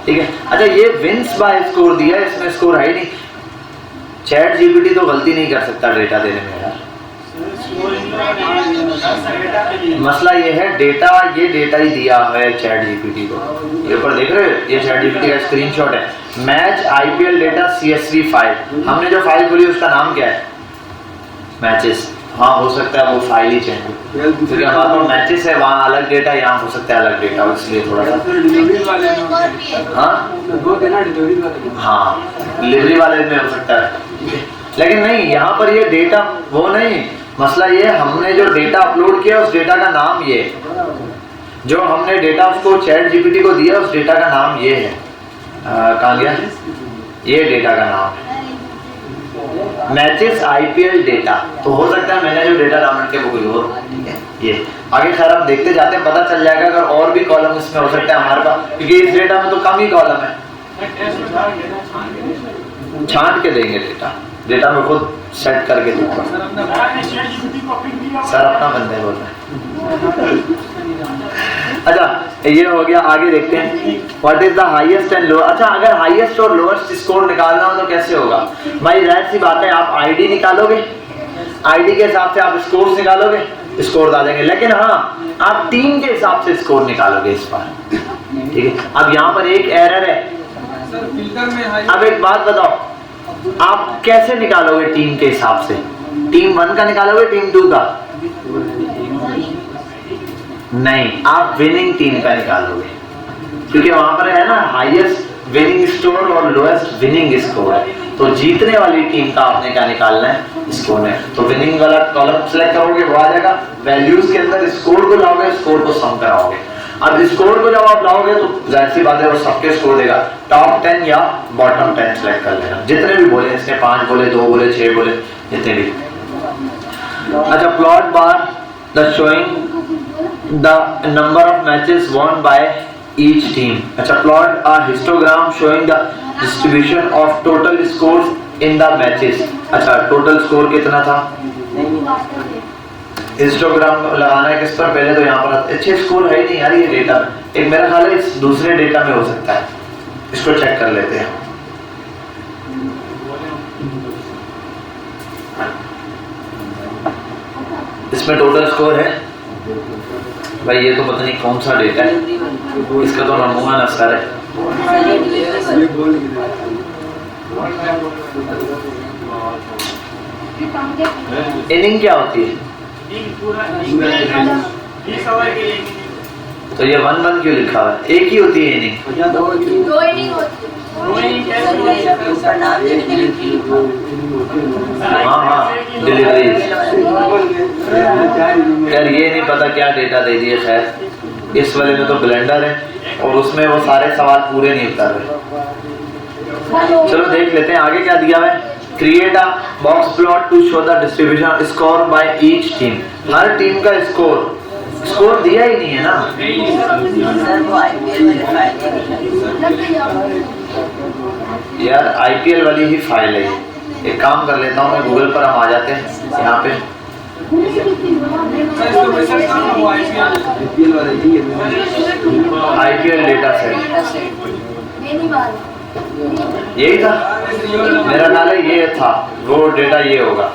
ठीक है। अच्छा, ये विंस बाय स्कोर दिया है, इसमें स्कोर है ही नहीं। चैट जीपीटी तो गलती नहीं कर सकता डेटा देने में यार। मसला ये है, डेटा, ये डेटा ही दिया है चैट जीपीटी को। ये ऊपर देख रहे हो, ये चैट जीपीटी का स्क्रीनशॉट है। Match IPL data CSV file, हमने जो फाइल खोली उसका नाम क्या है, मैचेस। हाँ, हो सकता है वो फाइल ही चेंज हो, क्योंकि हमारे पास मैचेस है, वहाँ अलग डेटा, यहाँ हो सकता है अलग डेटा, इसलिए थोड़ा सा। हाँ, डिलीवरी वाले में हो सकता है, लेकिन नहीं, यहाँ पर ये डेटा वो नहीं। मसला ये, हमने जो डेटा अपलोड किया उस डेटा का नाम ये, जो हमने डेटा उसको चैट जीपीटी को दिया उस डेटा का नाम ये है। कहाँ गया, ये डेटा का नाम है मैचेस आईपीएल डेटा। तो हो सकता है मैंने जो डेटा डाउनलोड किया वो कोई और, ठीक है। ये आगे खैर हम देखते जाते हैं, पता चल जाएगा अगर और भी कॉलम इसमें हो सकता है हमारे पास, क्योंकि इस डेटा में तो कम ही कॉलम है। छांट के देंगे डेटा में खुद सेट करके दूंगा। सर अपना बंदे बोल रहे हैं। अच्छा, ये हो गया, आगे देखते हैं what is the highest and low. अच्छा, अगर हाईएस्ट और लोएस्ट स्कोर निकालना हो तो कैसे होगा भाई? जाहिर सी बात है, आप आईडी निकालोगे, आईडी के हिसाब से आप स्कोर निकालोगे, स्कोर आ जाएंगे। लेकिन हाँ, आप टीम के हिसाब से स्कोर निकालोगे इस बार, ठीक है। अब यहाँ पर एक एरर है। अब एक बात बताओ, आप कैसे निकालोगे टीम के हिसाब से? टीम 1 का निकालोगे, टीम 2 का? नहीं, आप विनिंग टीम का निकालोगे, क्योंकि वहां पर है ना हाईएस्ट विनिंग स्कोर और लोएस्ट विनिंग स्कोर है। तो जीतने वाली टीम का आपने क्या निकालना है, स्कोर है। तो विनिंग वाला कॉलम सेलेक्ट करोगे, वो आ जाएगा। वैल्यूज के अंदर स्कोर को लाओगे, स्कोर को सम कराओगे। अब स्कोर को जब आप लाओगे तो जाहिर सी बात है वो सबके स्कोर देगा। टॉप 10 या बॉटम 10 सेलेक्ट कर लेना, जितने भी बोले, इसने 5 बोले, 2 बोले, 6 बोले, जितने भी। अच्छा, plot bar the showing the number of matches won by each team. अच्छा, plot a histogram showing the distribution of total scores in the matches. अच्छा, टोटल स्कोर कितना था? हिस्टोग्राम लगाना है किस पर? पहले तो यहाँ पर अच्छे स्कोर है ही नहीं यार ये डेटा में। एक मेरा ख्याल है इस दूसरे डेटा में हो सकता है, इसको चेक कर लेते हैं। इसमें टोटल स्कोर है भाई, ये तो पता नहीं कौन सा डेटा है, इसका तो नमूना नस्खा है। इनिंग क्या होती है? तो ये 1-1 क्यों लिखा हुआ है? एक ही होती है इनिंग? 2 इनिंग होती है। हाँ, डिलीवरी। यार ये नहीं पता क्या डेटा दे दिए। खैर, इस वाले में तो ब्लेंडर है और उसमें वो सारे सवाल पूरे नहीं उतर रहे। चलो देख लेते हैं आगे क्या दिया है। Create a box plot to show the distribution score by each team. हर टीम का स्कोर दिया ही नहीं है ना। यार आईपीएल वाली ही फाइल है ये। एक काम कर लेता हूँ मैं, गूगल पर हम आ जाते हैं यहाँ पे। आईपीएल डेटा सेट यही था मेरा ख्याल है, ये था वो डेटा, ये होगा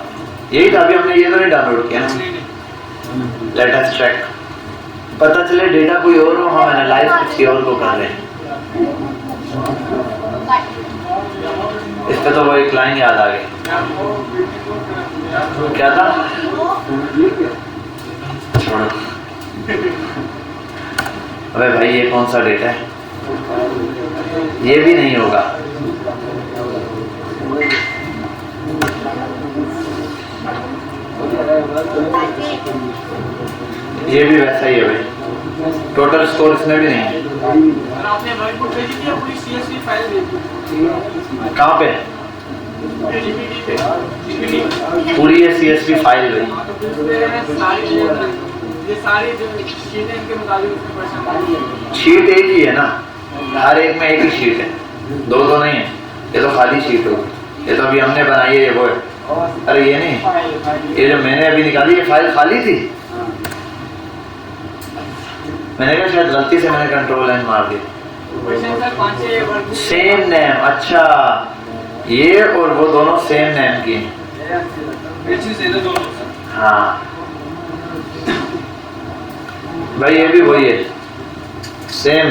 यही था। अभी हमने ये तो नहीं डाउनलोड किया ना। लेट अस चेक, पता चले डेटा कोई और हो, हम एनालाइज किसी और को कर रहे हैं। इस पे तो वो एक लाइन याद आ गई, क्या था? छोड़ो। अबे भाई ये कौन सा डेटा है? ये भी नहीं होगा। ये भी वैसा ही है भाई, टोटल स्कोर इसमें भी नहीं है। और आपने वर्कबुक भेजी थी या पूरी CSV फाइल भेजी? कहाँ पे? GPT पे। GPT। पूरी ये CSV फाइल भाई। हाँ, तो फिर उसमें सारी ये सारी जो शीटें इनके मुताबिक उसमें क्वेश्चन आ रही है। शीट एक ही है ना, हर एक में एक ही शीट है, दो तो नहीं है। ये तो खाली शीट होगी, ये तो अभी हमने बनाई है, ये वो है। अरे ये नहीं, ये जो मैंने अभी निकाली ये फाइल खाली थी। मैंने कहा शायद गलती से मैंने कंट्रोल लाइन मार दी। Question sir 5-6 workbook same name, अच्छा ये और वो दोनों सेम नेम की हैं। हाँ भाई ये भी वही है, सेम।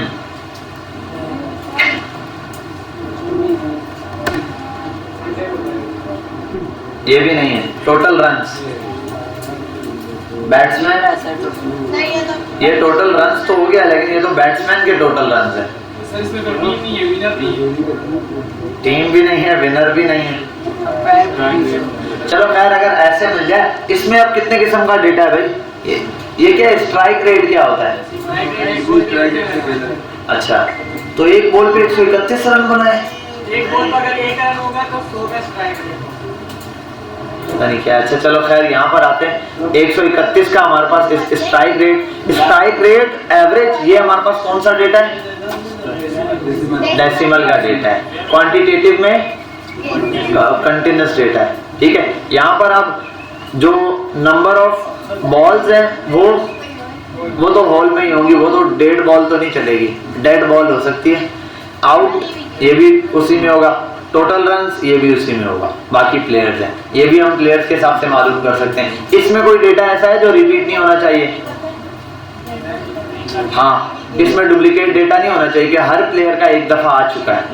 ये भी नहीं है। टोटल रन्स, बैट्समैन, ये टोटल रन्स तो हो गया, लेकिन ये तो बैट्समैन के टोटल रन्स है। सर इसमें तो टीम नहीं है, विनर नहीं है। टीम भी नहीं है, विनर भी नहीं है। चलो खैर, अगर ऐसे मिल जाए, इसमें अब कितने किस्म का डेटा है भाई? ये क्या स्ट्राइक रेट क्या होता है? अच्छा, तो एक बॉल पे 131 रन बनाए। एक बॉल पर अगर 1 रन होगा तो 100 का स्ट्राइक रेट। पता नहीं क्या। अच्छा चलो खैर, यहाँ पर आते हैं। 131 का हमारे पास स्ट्राइक रेट एवरेज, ये हमारे पास कौन सा डेटा है? डेसिमल का डेटा है। क्वांटिटेटिव में कंटिन्यूस डेटा है, ठीक है। यहाँ पर आप जो नंबर ऑफ बॉल्स हैं वो तो हॉल में ही होंगी, वो तो डेड बॉल तो नहीं चलेगी, डेड बॉल हो सकती है। आउट ये भी उसी में होगा, टोटल रन्स ये भी उसी में होगा, बाकी प्लेयर्स हैं, ये भी हम प्लेयर्स के हिसाब से मालूम कर सकते हैं। इसमें कोई डेटा ऐसा है जो रिपीट नहीं होना चाहिए? हाँ, इसमें डुप्लीकेट डेटा नहीं होना चाहिए कि हर प्लेयर का एक दफा आ चुका है।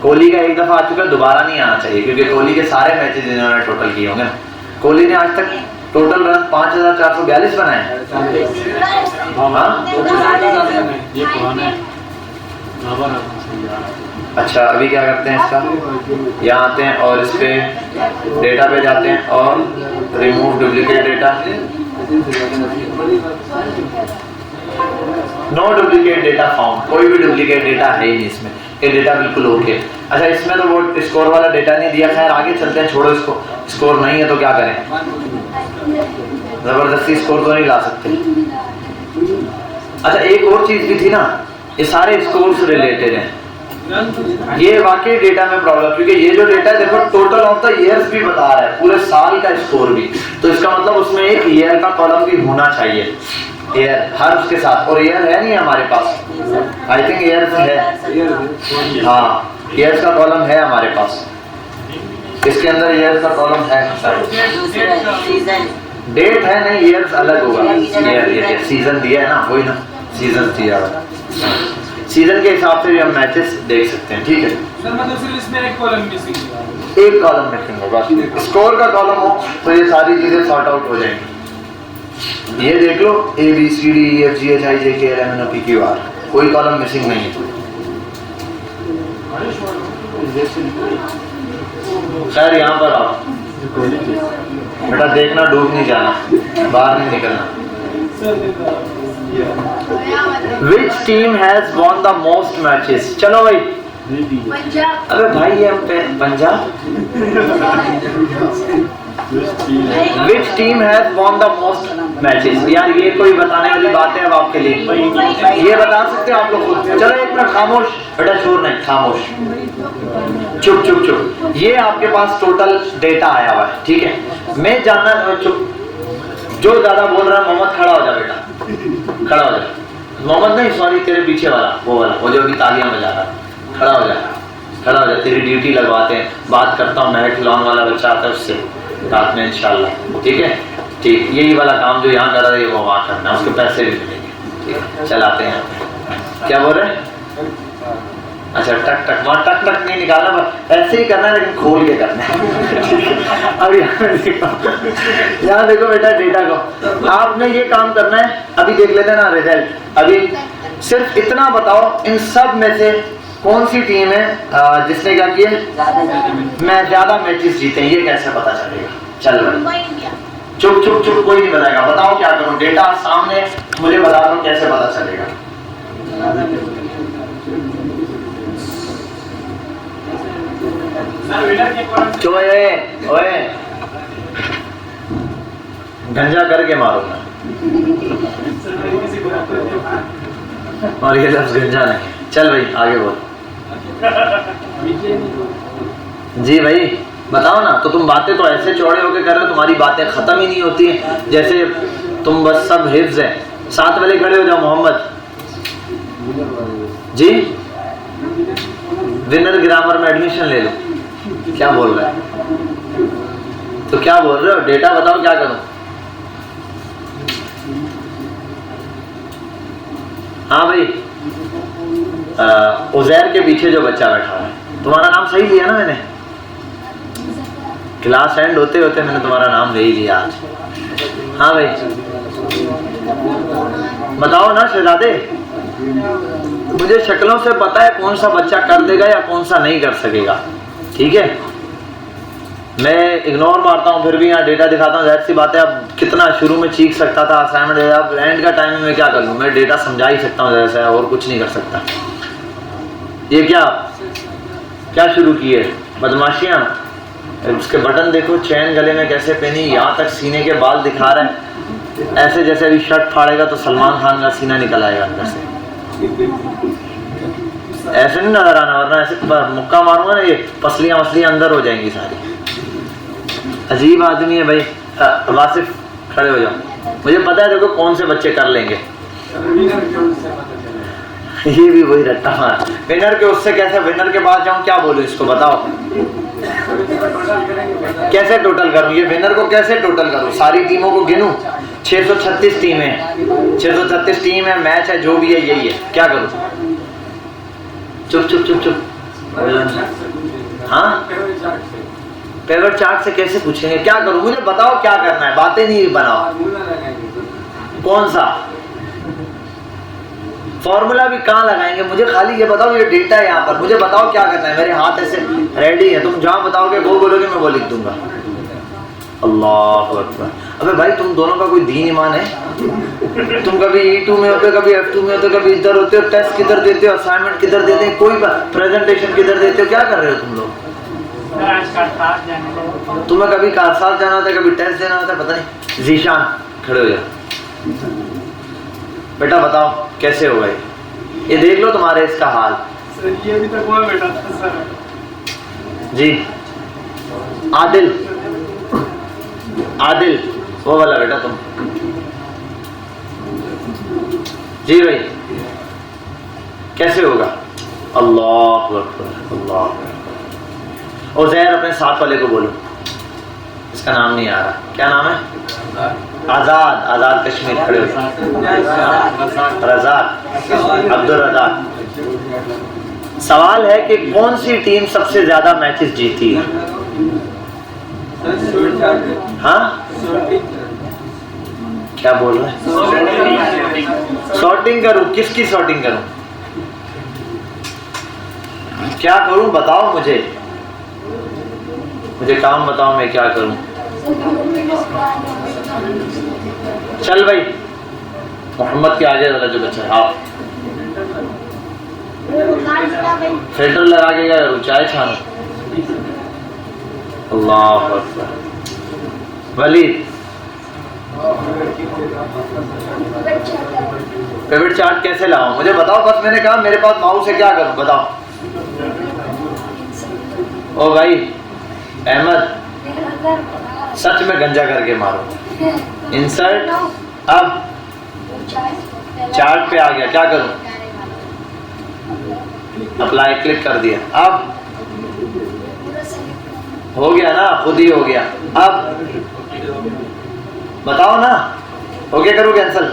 कोहली का एक दफा आ चुका है, दोबारा नहीं आना चाहिए, क्योंकि कोहली के सारे मैचेस इन्होंने टोटल किए होंगे ना। कोहली ने आज तक टोटल रन 5442 बनाए। अच्छा, अभी क्या करते हैं इसका, यहाँ आते हैं और इस पे डेटा पे जाते हैं और remove duplicate data. No duplicate data found, कोई भी डुप्लीकेट डेटा है ही नहीं इसमें, ये डेटा बिल्कुल ओके। अच्छा, इसमें तो वो स्कोर वाला डेटा नहीं दिया, खैर आगे चलते हैं, छोड़ो इसको। स्कोर नहीं है तो क्या करें, जबरदस्ती स्कोर तो नहीं ला सकते। अच्छा, एक और चीज भी थी ना, ये सारे स्कोर से रिलेटेड हैं। ये वाकई डेटा में प्रॉब्लम, क्योंकि ये जो डेटा है देखो, टोटल ऑफ द ईयर्स भी बता रहा है, पूरे साल का स्कोर भी, तो इसका मतलब उसमें एक ईयर का कॉलम भी होना चाहिए, ईयर हर उसके साथ। और ईयर है नहीं हमारे पास, आई थिंक ईयर्स है, हाँ ईयर्स का कॉलम है हमारे पास, इसके अंदर ईयर्स का कॉलम है। डेट है नहीं, ईयर्स अलग होगा। ईयर सीजन दिया है ना, वही ना सीजन दिया है, सीजन के हिसाब से भी हम मैचेस देख सकते हैं, ठीक है। सर मतलब सिर्फ इसमें एक कॉलम मिसिंग है, एक कॉलम मिसिंग होगा, स्कोर का कॉलम हो तो ये सारी चीजें सॉर्ट आउट हो जाएंगी। ये देख लो, ABCDEFGHIJKLMNOPQR, कोई कॉलम मिसिंग नहीं है। खैर यहाँ पर आओ बेटा, देखना डूब नहीं जाना, बाहर नहीं निकलना। Which team has won the most matches? चलो भाई, अबे भाई ये हम Punjab. Which team has won the most matches? यार ये कोई बताने वाली बात है अब आपके लिए, ये बता सकते हो आप लोग खुद। चलो एक मिनट खामोश बेटा, शोर नहीं, खामोश, चुप चुप चुप। ये आपके पास टोटल डेटा आया हुआ है, ठीक है। मैं जानना, चुप, जो ज्यादा बोल रहा है मोहम्मद खड़ा हो जा बेटा, खड़ा हो जा। मोहम्मद नहीं, सॉरी, तेरे पीछे वाला, वो जो अभी तालियां बजा रहा, खड़ा हो जा, खड़ा हो जा, तेरी ड्यूटी लगवाते हैं। बात करता हूँ, महक खिलौन वाला बच्चा आता है उससे रात में इंशाल्लाह, ठीक है। ठीक, यही वाला काम जो यहाँ कर रहा है वो वहाँ करना है, उसके पैसे भी मिलेंगे, ठीक है। चलाते हैं, क्या बोल रहे हैं? अच्छा टक टक, वहाँ टक टक नहीं निकालना, बस ऐसे ही करना है लेकिन खोल के करना है। अब यहाँ देखो बेटा डेटा को, आपने ये काम करना है। अभी देख लेते हैं ना रिजल्ट। अभी सिर्फ इतना बताओ, इन सब में से कौन सी टीम है जिसने क्या किया, मैं ज्यादा मैचेस जीते हैं, ये कैसे पता चलेगा? चल भाई चुप चुप चुप, कोई नहीं बताएगा। बताओ क्या करूं, डेटा सामने, मुझे बता दो कैसे पता चलेगा। ओए ओए, गंजा करके मारो ना, और ये लफ्ज गंजा नहीं। चल भाई आगे बोल। जी भाई बताओ ना। तो तुम बातें तो ऐसे चौड़े होके कर रहे हो, तुम्हारी बातें खत्म ही नहीं होती हैं, जैसे तुम बस सब हिफ्ज है। साथ वाले खड़े हो जाओ। मोहम्मद जी, विनर ग्रामर में एडमिशन ले लो। क्या बोल रहे हैं? तो क्या बोल रहे हो, डेटा बताओ क्या करूं? हाँ भाई, उजैर के पीछे जो बच्चा बैठा है, तुम्हारा नाम सही लिया ना मैंने? क्लास एंड होते होते मैंने तुम्हारा नाम ले ही लिया आज। हाँ भाई बताओ ना शहजादे, मुझे शक्लों से पता है कौन सा बच्चा कर देगा या कौन सा नहीं कर सकेगा, ठीक है? मैं इग्नोर मारता हूँ फिर भी यहाँ डेटा दिखाता हूँ। जाहिर सी बात है, अब कितना शुरू में चीख सकता था असाइनमेंट, अब एंड का टाइम में क्या कर लूँ? मैं डेटा समझा ही सकता हूँ जैसे, और कुछ नहीं कर सकता। ये क्या क्या शुरू किए बदमाशियाँ? उसके बटन देखो, चैन गले में कैसे पहनी, यहाँ तक सीने के बाल दिखा रहा है, ऐसे जैसे अभी शर्ट फाड़ेगा तो सलमान खान का सीना निकल आएगा अंदर से। ऐसे नहीं नजर आना, वरना ऐसे मुक्का मारूंगा ना, ये पसलियाँ वसलियाँ अंदर हो जाएंगी सारी। अजीब आदमी है भाई। वासिफ खड़े हो जाओ। मुझे पता है देखो कौन से बच्चे कर लेंगे। ये भी वही रट्टा मार। विनर के उससे कैसे, विनर के पास जाऊं, क्या बोलूं इसको बताओ? कैसे टोटल करूं? ये विनर को कैसे टोटल करूं? सारी टीमों को गिनूं? 636 टीमें, 636 टीम है, मैच है, जो भी है यही है। क्या करूं? चुप चुप चुप चुप। हाँ, पेवर चार्ट से कैसे पूछेंगे? क्या करूं? मुझे बताओ क्या करना है, बातें नहीं बनाओ। कौन सा फॉर्मूला भी कहाँ लगाएंगे? मुझे खाली ये बताओ, ये डेटा है यहाँ पर, मुझे बताओ क्या करना है। मेरे हाथ ऐसे रेडी है, तुम जहाँ बताओगे वो बोलोगे, मैं वो लिख दूंगा। अल्लाह अकबर। अबे भाई तुम दोनों का कोई दीन ईमान है? तुम कभी E2 में होते, कभी F2 में होते, कभी इधर होते हो, टेस्ट किधर देते हो, असाइनमेंट किधर देते हैं, कोई प्रेजेंटेशन किधर देते हो, क्या कर रहे हो तुम लोग? तुम्हें कभी कारसाज जाना होता है, कभी टेस्ट देना होता है, पता नहीं। जीशान खड़े हो जाओ। बेटा बताओ कैसे होगा ये देख लो तुम्हारे इसका हाल। सर ये अभी तक हुआ बेटा सर। जी आदिल, आदिल वो वाला बेटा तुम। जी भाई कैसे होगा? अल्लाह अकबर, अल्लाह अकबर। उज़ैर अपने साथ वाले को बोलो, इसका नाम नहीं आ रहा, क्या नाम है? आज़ाद, आज़ाद कश्मीर खड़े हो। रज़ाक, अब्दुल रज़ाक। सवाल है कि कौन सी टीम सबसे ज्यादा मैचेस जीती है? हाँ क्या बोल रहे हैं? सॉर्टिंग करूं? किसकी सॉर्टिंग करूं? क्या करूं बताओ मुझे, मुझे काम बताओ मैं क्या करूं। चल भाई मोहम्मद के आगे वाला जो बच्चा है आप फिल्टर लगा के क्या करूं? चाय छानो? अल्लाह अकबर। वलीद पिवट चार्ट कैसे लाऊं? मुझे बताओ बस, मैंने कहा मेरे पास माउस है, क्या करूं बताओ। ओ भाई अहमद सच में गंजा करके मारो। इंसर्ट, अब चार्ट पे आ गया, क्या करूं? अप्लाई क्लिक कर दिया, अब हो गया ना, खुद ही हो गया। अब बताओ ना, ओके करूं कैंसिल?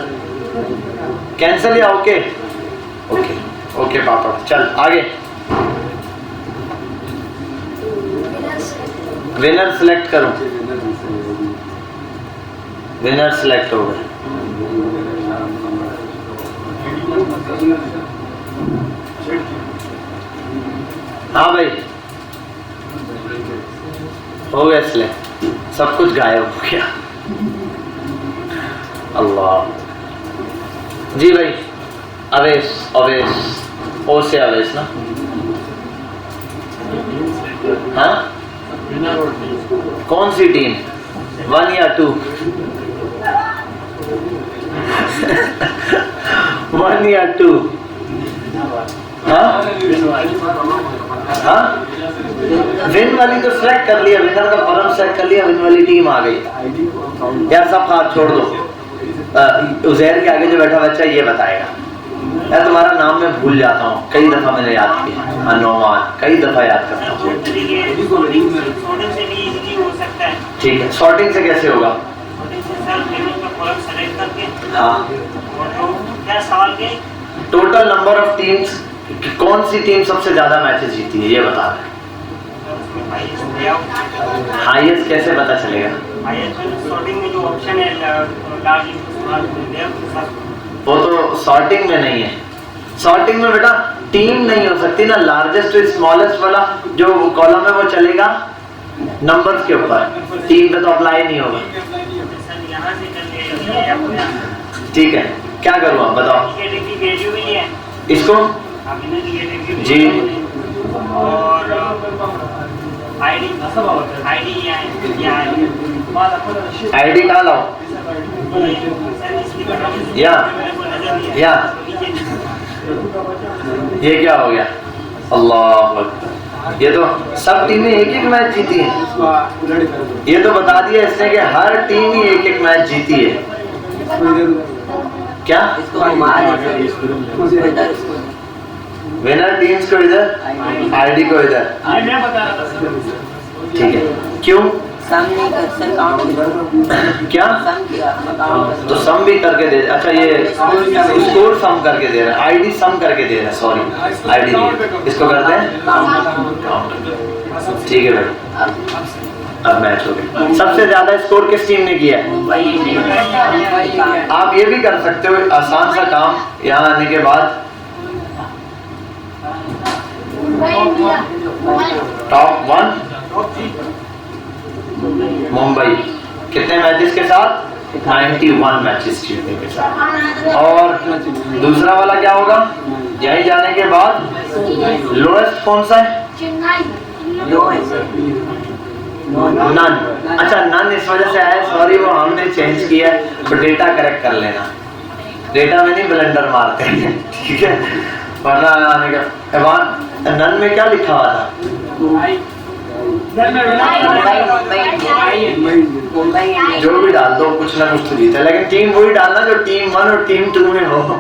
कैंसिल या ओके? ओके ओके पापा चल आगे। विनर सिलेक्ट करूं? विनर सिलेक्ट हो गए। हाँ भाई हो गया सिलेक्ट, सब कुछ गायब हो गया। अल्लाह जी भाई, अवेश अवेश, ओ से अवेश ना? हाँ कौन सी टीम, 1 या 2? 1 या 2? हाँ हाँ विन वाली तो सेलेक्ट कर लिया, विनर का फॉर्म सेलेक्ट कर लिया, विन वाली टीम आ गई। यार सब हाथ छोड़ दो, उजैर के आगे जो बैठा बच्चा ये बताएगा। यार तुम्हारा नाम मैं भूल जाता हूँ, कई दफा मैंने याद किया, नौमान कई दफा याद करता हूँ। ठीक है, सॉर्टिंग से कैसे होगा? हाँ टोटल नंबर ऑफ टीम्स, कौन सी टीम सबसे ज्यादा मैचेस जीती है ये बता रहे। हाईएस्ट कैसे पता चलेगा? वो तो सॉर्टिंग में नहीं है। सॉर्टिंग में बेटा टीम नहीं हो सकती ना, लार्जेस्ट टू स्मॉलेस्ट वाला जो कॉलम है वो चलेगा नंबर्स के ऊपर, टीम पे तो अप्लाई नहीं होगा। ठीक है, क्या करूँ आप बताओ इसको जी। और आईडी कहाँ लाओ? या ये क्या हो गया? अल्लाह, ये तो सब टीमें एक एक मैच जीती हैं। ये तो बता दिया इसने कि हर टीम ही एक एक मैच जीती है। क्या विनर टीम्स को इधर, आईडी को इधर? मैं बता रहा था। ठीक है, क्यों? सम नहीं कर सर, काउंट क्या? सम किया काउंट। तो सम भी करके दे, अच्छा ये स्कोर सम करके दे रहा है, आईडी सम करके दे रहा है, सॉरी आईडी नहीं, इसको करते हैं काउंट। ठीक है भाई, अब मैच हो गया। सबसे ज्यादा स्कोर किस टीम ने किया है? आप ये भी कर सकते हो, आसान सा काम, यहाँ आने के बाद टॉप 1 मुंबई कितने मैचेस के साथ? 91 मैचेस जीतने के साथ। और दूसरा वाला क्या होगा? यहीं जाने के बाद लोएस्ट कौन सा है? नन। अच्छा नन इस वजह से आया, सॉरी वो हमने चेंज किया है, तो डेटा करेक्ट कर लेना, डेटा में नहीं ब्लेंडर मारते हैं। ठीक है, वरना आने का एवान नन में क्या लिखा हुआ था? जो भी डाल दो कुछ ना कुछ तो जीता, लेकिन टीम वही डालना जो टीम 1 और टीम 2 में हो।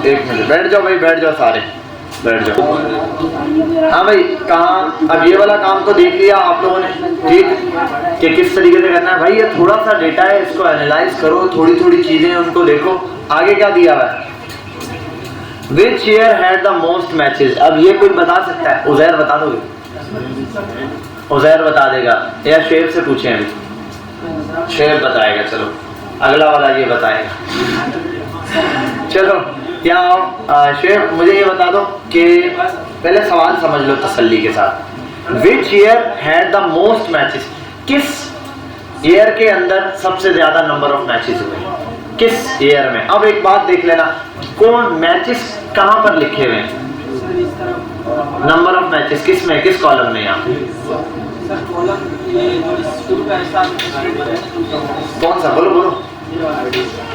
एक मिनट बैठ जाओ भाई, बैठ जाओ सारे बैठ जाओ। हाँ भाई कहाँ, अब ये वाला काम तो देख लिया आप लोगों ने, ठीक कि किस तरीके से करना है। भाई ये थोड़ा सा डेटा है, इसको एनालाइज करो, थोड़ी थोड़ी चीजें उनको देखो। आगे क्या दिया हुआ है? Which year had the most matches? अब ये कोई बता सकता है? उजैर बता दोगे? उजैर बता देगा या शेर से पूछें? अभी शेर बताएगा। चलो अगला वाला ये बताएगा। चलो यहाँ आओ शेर, मुझे ये बता दो कि पहले सवाल समझ लो तसल्ली के साथ। Which year had the most matches? किस ईयर के अंदर सबसे ज्यादा नंबर ऑफ मैचेस हुए? किस ईयर में? अब एक बात देख लेना, कौन मैचेस कहाँ पर लिखे हुए हैं? नंबर ऑफ मैचेस किस में, किस कॉलम में? यहाँ कौन सा? बोलो बोलो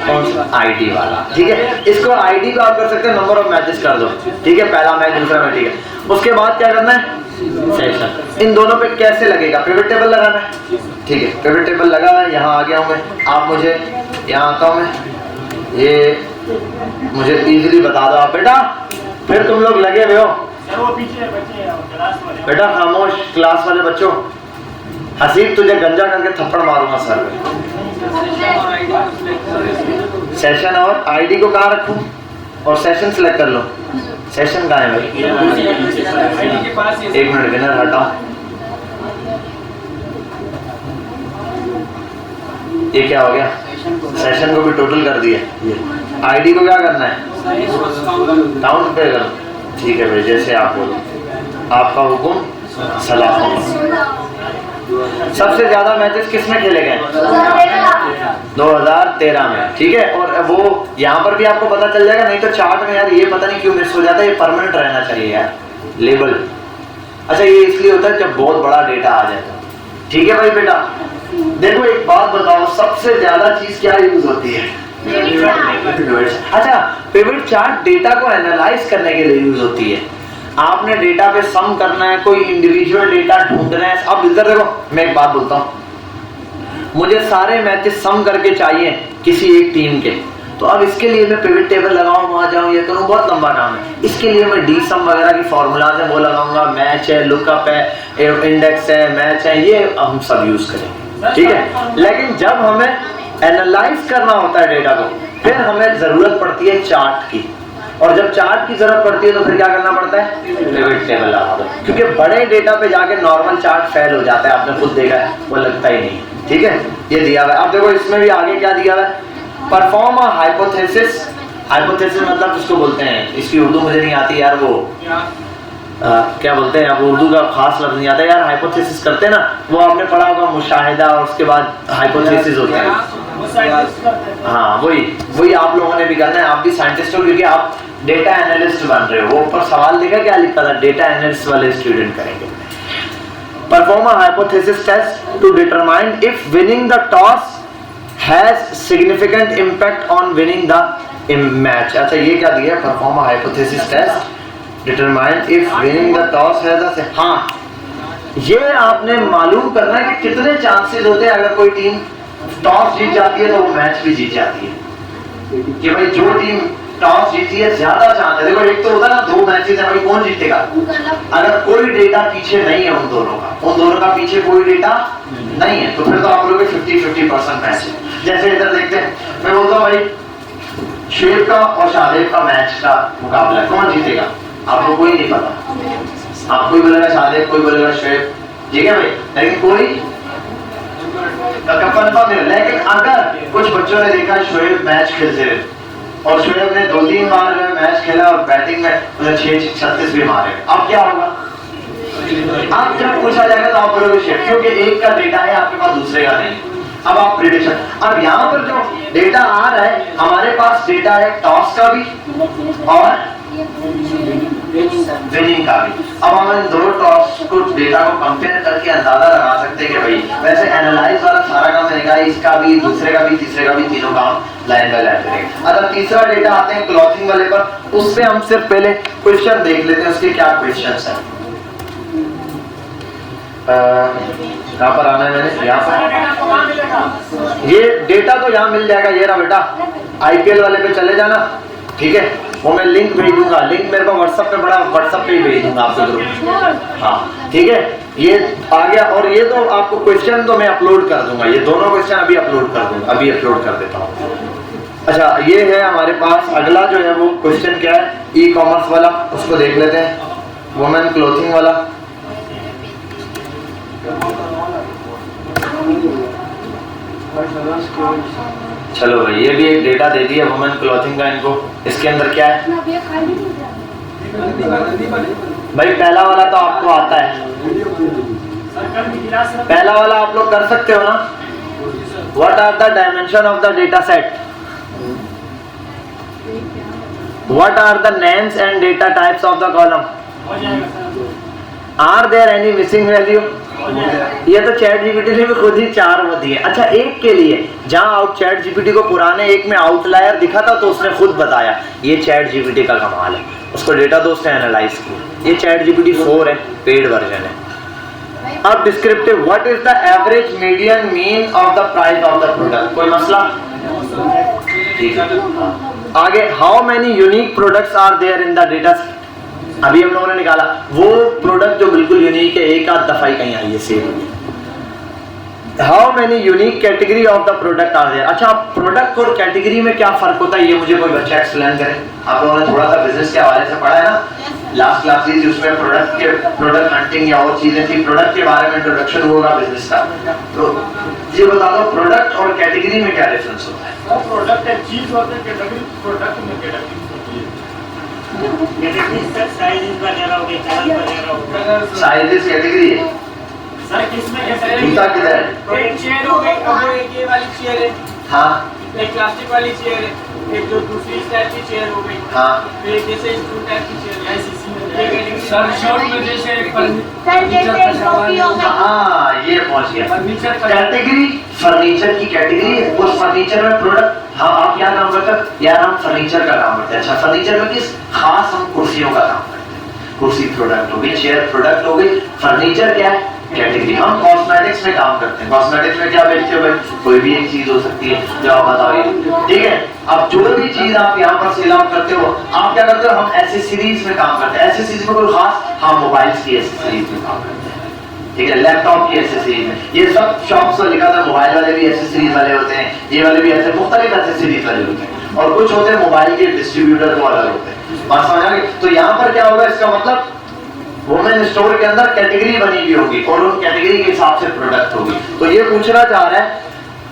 कौन सा? आईडी वाला। ठीक है, इसको आईडी को आप कर सकते हैं, नंबर ऑफ मैचेस कर दो। ठीक है, पहला मैच दूसरा मैच। ठीक है, उसके बाद क्या करना है? सेशन। इन दोनों पे कैसे लगेगा? पिवट टेबल लगाना है। ठीक है, पिवट टेबल लगा है, यहाँ आ गया हूँ मैं, आप मुझे यहाँ आता हूँ मैं, ये मुझे इजीली बता दो आप बेटा, फिर तुम लोग लगे हुए हो। बेटा खामोश, क्लास वाले बच्चों, हसीब तुझे गंजा करके थप्पड़ मारूंगा सर में। सेशन और आईडी को कहाँ रखूं? और सेशन सेलेक्ट कर लो। सेशन कहाँ है भाई? आईडी के पास ये एक मिनट, विनर हटाओ। ये क्या हो गया? सेशन को भी टोटल कर दिया। ये आईडी को क्या करना है? काउंट पे करो। ठीक है भाई, जैसे आप बोलो, आपका हुक्म सलाह होगा। सबसे ज्यादा मैचेस किसमें खेले गए? 2013 में। ठीक है, और वो यहाँ पर भी आपको पता चल जाएगा, नहीं तो चार्ट में यार ये पता नहीं क्यों मिस हो जाता है, ये परमानेंट रहना चाहिए यार लेबल। अच्छा, ये इसलिए होता है जब बहुत बड़ा डेटा आ जाता है। ठीक है भाई बेटा, देखो एक बात बताओ, सबसे ज्यादा चीज क्या यूज होती है? अच्छा, पिवट चार्ट डेटा को एनालाइज करने के लिए यूज होती है। आपने डेटा पे सम करना है, कोई इंडिविजुअल डेटा ढूंढना है। अब इधर देखो, मैं एक बात बोलता हूँ, मुझे सारे मैचेस सम करके चाहिए किसी एक टीम के, तो अब इसके लिए मैं पिवट टेबल लगाऊं, वहां जाऊं, ये करूं, बहुत लंबा काम है। इसके लिए मैं डी सम वगैरह की फॉर्मूलाज है वो लगाऊंगा, मैच है, लुकअप है, इंडेक्स है, मैच है, ये हम सब यूज करेंगे। ठीक है, लेकिन जब हमें एनालाइज करना होता है डेटा को, फिर हमें जरूरत पड़ती है चार्ट की, और जब चार्ट की जरूरत पड़ती है तो फिर क्या करना पड़ता है? पिवट टेबल लगा दो, क्योंकि बड़े डेटा पे जाके नॉर्मल चार्ट फेल हो जाता है, आपने खुद देखा है, वो लगता ही नहीं। ठीक है, ये दिया हुआ है। अब देखो इसमें भी आगे क्या दिया हुआ है? Perform a hypothesis. हाइपोथेसिस मतलब उसको बोलते हैं, इसकी उर्दू मुझे नहीं आती यार, वो क्या बोलते हैं, अब उर्दू का खास लफ्ज नहीं आता यार। हाइपोथेसिस करते हैं ना, वो आपने पढ़ा होगा, मुशाहिदा, और उसके बाद हाइपोथेसिस होता है। हाँ, वही आप लोगों ने भी करना है। आप भी साइंटिस्ट हो, क्योंकि आप डेटा एनालिस्ट बन रहे हो। वो ऊपर सवाल देखा क्या लिखा था? डेटा एनालिस्ट वाले स्टूडेंट करेंगे। Perform a hypothesis test to determine if winning the toss has significant impact on winning the match. अच्छा, ये क्या दिया? Perform a hypothesis test determine if winning the toss has. हाँ, ये आपने मालूम करना है कि कितने चांसेस होते हैं अगर कोई टीम टॉस जीत जाती है तो वो मैच भी जीत जाती है। कि भाई जो टीम टॉस जीती है ज्यादा चांस है। देखो, एक तो होता है ना, दो मैचेस है, भाई कौन जीतेगा? अगर कोई डेटा पीछे नहीं है उन दोनों का पीछे कोई डेटा नहीं है, तो फिर तो आप लोग 50-50% मैच है। जैसे इधर देखते हैं, मैं बोलता हूँ भाई शुएब का और शाहदेब का मैच का मुकाबला, कौन जीतेगा? आपको कोई नहीं पता। आप कोई बोलेगा शाहदेब, कोई बोलेगा शुएब, ठीक है भाई, लेकिन कोई कंफर्म नहीं। लेकिन अगर कुछ बच्चों ने देखा शुएब मैच खेलते हुए, और शुएब ने 2-3 बार मैच खेला और बैटिंग में उसने 6-36 भी मारे, अब क्या होगा? अब जब पूछा जाएगा तो आप बोलोगे शुएब, क्योंकि एक का डेटा है आपके पास, दूसरे का नहीं। अब आप प्रेडिक्शन, अब यहाँ पर जो डेटा आ रहा है, हमारे पास डेटा है टॉस का भी और विनिंग का भी। अब हम इन दो टॉस को डेटा को कंपेयर करके अंदाजा लगा सकते हैं कि भाई वैसे एनालाइज वाला सारा काम रहेगा, इसका भी, दूसरे का भी, तीसरे का भी, तीनों काम लाइन बाय लाइन करेंगे। अगर तीसरा डेटा आते हैं क्लॉथिंग वाले पर, उससे हम सिर्फ पहले क्वेश्चन देख लेते हैं, उसके क्या क्वेश्चंस हैं। कहाँ पर आना है मैंने? यहाँ पर। ये डेटा तो यहाँ मिल जाएगा, ये रहा बेटा, आईपीएल वाले पे चले जाना। ठीक है, वो मैं लिंक भेज दूंगा, लिंक मेरे को व्हाट्सएप पे बड़ा, व्हाट्सएप पे ही भेज दूंगा आपके ग्रुप। हाँ ठीक है, ये आ गया। और ये तो आपको क्वेश्चन तो मैं अपलोड कर दूंगा, ये दोनों क्वेश्चन अभी अपलोड कर दूंगा, अभी अपलोड कर देता हूँ। अच्छा, ये है हमारे पास अगला जो है वो क्वेश्चन क्या है, ई कॉमर्स वाला, उसको देख लेते हैं। वुमेन क्लोथिंग वाला, चलो भाई, ये भी एक डेटा दे दिया वुमेन क्लॉथिंग का इनको। इसके अंदर क्या है भाई? पहला वाला तो आपको आता है, पहला वाला आप लोग कर सकते हो ना। What are the dimension of the data set? What are the names and data types of the column? Are there any missing value? ये तो चैट जीपीटी ने भी खुद ही 4 वो दिए। अच्छा, एक के लिए जहां आउट चैट जीपीटी को पुराने एक में आउटलायर दिखा था तो उसने खुद बताया, ये चैट जीपीटी का कमाल है, उसको डेटा दोस्त ने एनालाइज किया। ये चैट जीपीटी 4 है, पेड वर्जन है। अब descriptive, what is the average median mean of the price of the product? कोई मसला? ठीक है, आगे, how many unique products are there in the data? अभी हम लोगों ने निकाला वो प्रोडक्ट जो बिल्कुल यूनिक है, एक आध दफा ही कहीं आई है sale. How many unique category of the product are there. अच्छा, प्रोडक्ट और कैटेगरी में क्या फर्क होता है ये मुझे कोई बच्चा एक्सप्लेन करे। आप लोगों ने थोड़ा सा बिजनेस के हवाले से पढ़ा है ना लास्ट क्लासेस, उसमें प्रोडक्ट हंटिंग या और चीजें थी, प्रोडक्ट के बारे में इंट्रोडक्शन होगा बिजनेस का। तो ये बता दो प्रोडक्ट और कैटेगरी में क्या डिफरेंस होता है। प्रोडक्ट एक चीज होता है, कैटेगरी प्रोडक्ट में कैटेगरी होती है। कैटेगरी सर साइज वगैरह हो गए, कलर वगैरह हो गए। साइजेस कैटेगरी है सर किसमें कैसे जूता किधर है? एक चेयर हो गई, अब एक ये वाली चेयर है, हाँ एक प्लास्टिक वाली चेयर है, एक जो दूसरी टाइप की चेयर हो गई, हाँ फिर एक जैसे स्टूल टाइप की चेयर है, ऐसी ये कैटेगरी। सर शॉर्ट में जैसे सर जैसे टोपी हो गई। हाँ ये पहुंच गया। फर्नीचर का कैटेगरी फर्नीचर की कैटेगरी है, उस फर्नीचर में प्रोडक्ट। हाँ आप क्या काम करते हो यार? हम फर्नीचर का काम करते हैं। अच्छा, फर्नीचर में किस खास हम कुर्सियों का काम करते हैं। कुर्सी प्रोडक्ट हो गई, चेयर प्रोडक्ट हो गई, फर्नीचर क्या है? कैटेगरी। हम कॉस्मेटिक्स में काम करते हैं। कॉस्मेटिक्स में क्या बेचते हो भाई? कोई भी एक चीज हो सकती है जो आप बताओगे, ठीक है। अब जो भी चीज आप यहाँ पर सेल आउट करते हो, आप क्या करते हो? हम एसेसरीज में काम करते हैं। एसेसरीज में कोई खास, हाँ मोबाइल्स की एसेसरीज में काम करते हैं, ठीक है, लैपटॉप की एसेसरीज में। ये सब शॉप्स पर लिखा था, मोबाइल वाले भी एसेसरीज वाले होते हैं, ये वाले भी ऐसे मुख्तलिफ एसेसरीज वाले होते हैं, और कुछ होते हैं मोबाइल के डिस्ट्रीब्यूटर वो अलग होते हैं। बात समझ आ गई? तो यहाँ पर क्या होगा, इसका मतलब वुमेन स्टोर के अंदर कैटेगरी बनी हुई होगी और उन कैटेगरी के हिसाब से प्रोडक्ट होगी। तो ये पूछना चाह रहा है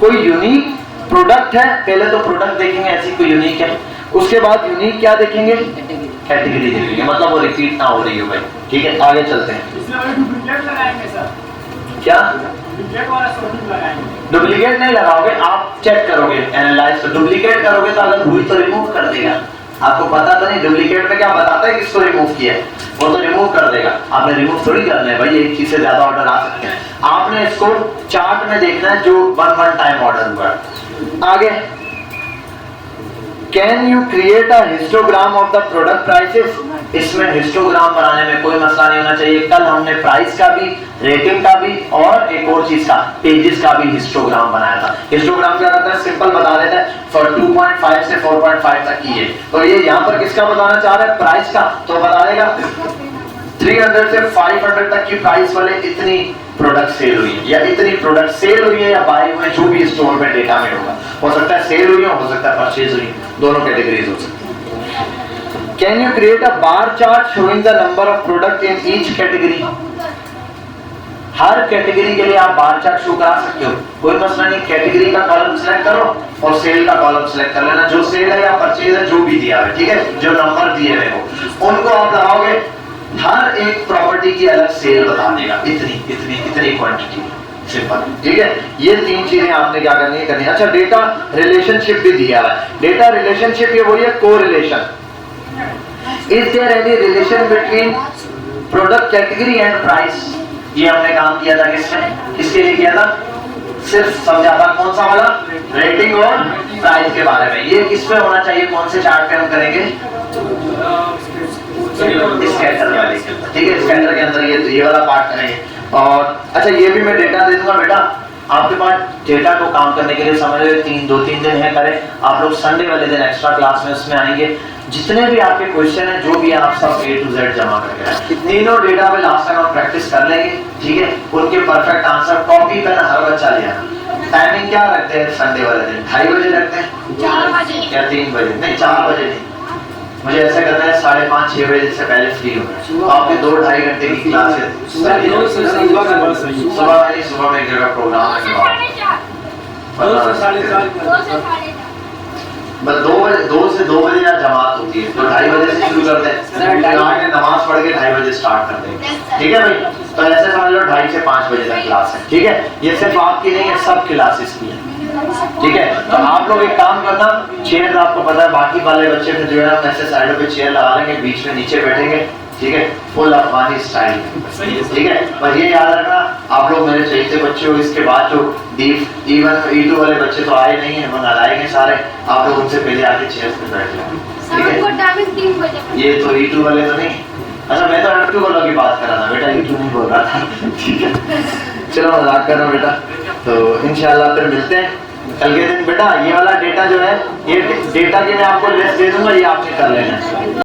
कोई यूनिक प्रोडक्ट है, पहले तो प्रोडक्ट देखेंगे ऐसी कोई यूनिक है, उसके बाद यूनिक क्या देखेंगे? कैटेगरी देखेंगे, मतलब वो रिपीट ना हो रही हो भाई, ठीक है। आगे चलते हैं। इसमें वाले डुप्लीकेट लगाएंगे सर, क्या डुप्लीकेट वाला शॉर्टिंग लगाएंगे। डुप्लीकेट नहीं लगाओगे, आप चेक करोगे, एनालाइज कर। डुप्लीकेट करोगे तो अगर हुई तो रिमूव कर देगा। आपको पता तो नहीं डुप्लीकेट में क्या बताता है किसको रिमूव किया है, वो तो रिमूव कर देगा। आपने रिमूव थोड़ी करना है भाई, एक चीज से ज्यादा ऑर्डर आ सकते हैं। आपने इसको चार्ट में देखना है जो वन टाइम ऑर्डर हुआ है। आगे, can you create a histogram of the product prices. इसमें हिस्टोग्राम बनाने में कोई मसला नहीं होना चाहिए। कल हमने प्राइस का भी, रेटिंग का भी और एक और चीज का, पेजेस का भी हिस्टोग्राम बनाया था। हिस्टोग्राम क्या करता है? सिंपल बता देता है फॉर 2.5 से 4.5 तक की है। तो ये यहाँ पर किसका बताना चाह रहा है? प्राइस का। तो बता देगा 300 से 500 तक की प्राइस वाले इतनी प्रोडक्ट सेल हुई है, या इतनी प्रोडक्ट सेल हुई है या बाय हुए, जो भी स्टोर में डेटा में होगा। हो सकता है सेल हुई हो सकता है परचेज हुई, दोनों कैटेगरीज हो सकती है। Can you create a bar chart showing the number of product in each category. Her category के लिए आप बार चार्ट शो करा सकते हो, कोई मसला नहीं। कैटेगरी का कॉलम सिलेक्ट करो और सेल का कॉलम सिलेक्ट कर लेना, जो सेल है या परचेज है जो भी दिया है, ठीक है, जो नंबर दिए हुए हो उनको आप लगाओगे। हर एक प्रॉपर्टी की अलग सेल बता देगा, इतनी इतनी इतनी क्वांटिटी, सिंपल, ठीक है। ये तीन चीजें आपने क्या करनी है। अच्छा, डेटा रिलेशनशिप भी दिया है। डेटा रिलेशनशिप ये वही है, correlation. Is there any relation between product category and price. ये हमने काम किया था किसमें, किसके लिए किया था? सिर्फ समझा था कौन सा वाला, रेटिंग और प्राइस के बारे में। ये किस पे होना चाहिए, कौन से चार्ट पे हम करेंगे? स्कैटर वाले, ठीक है, स्कैटर के अंदर ये वाला पार्ट करेंगे। और अच्छा, ये भी मैं डेटा दे दूंगा बेटा, आपके पास डेटा को काम करने के लिए समझ लो 2-3 दिन है करें। आप लोग संडे वाले दिन एक्स्ट्रा क्लास में उसमें आएंगे, जितने भी आपके क्वेश्चन हैं जो भी आप सब A to Z जमा करके तीनों डेटा पे लास्ट टाइम हम प्रैक्टिस कर लेंगे, ठीक है। उनके परफेक्ट आंसर कॉपी पेन हर बच्चा ले आना। टाइमिंग क्या रखते हैं संडे वाले दिन? 2:30 बजे रखते हैं 4 बजे या 3 बजे? नहीं 4 बजे नहीं, मुझे ऐसा करना है 5:30-6 बजे से पहले फ्री हो। तो आपके 2-2.5 घंटे की क्लास है, सुबह में एक जगह प्रोग्राम है, 2 से 4:30 बस 2 से 2 बजे यार जमात होती है, तो 2:30 बजे से शुरू करते हैं, नमाज पढ़ के 2:30 बजे स्टार्ट करते हैं, ठीक है भाई। तो ऐसे समझ लो 2:30 से 5 बजे तक क्लास है, ठीक है। ये सिर्फ आपकी नहीं है, सब क्लासेस की है, ठीक है। तो आप लोग एक काम करना, चेयर आपको पता है, बाकी वाले बच्चे में जो है हम ऐसे साइडों पे चेयर लगा लेंगे, बीच में नीचे बैठेंगे, ठीक है, फुल अफगानी स्टाइल, ठीक है। पर ये याद रखना, आप लोग मेरे चहेते बच्चे हो। इसके बाद जो E1 E2 वाले बच्चे तो आए नहीं है, वो नालायक हैं सारे, आप लोग उनसे पहले आके चेयर पे बैठ लें, ठीक है। ये तो E2 वाले तो नहीं, अच्छा मैं तो F2 वालों की बात कर रहा था बेटा, E2 नहीं बोल रहा था, ठीक है। चलो मजाक कर रहा हूँ बेटा। तो इंशाल्लाह फिर मिलते हैं कल के दिन। बेटा ये वाला डेटा जो है, ये डेटा की मैं आपको लिस्ट दे दूंगा, ये आपने कर लेना है।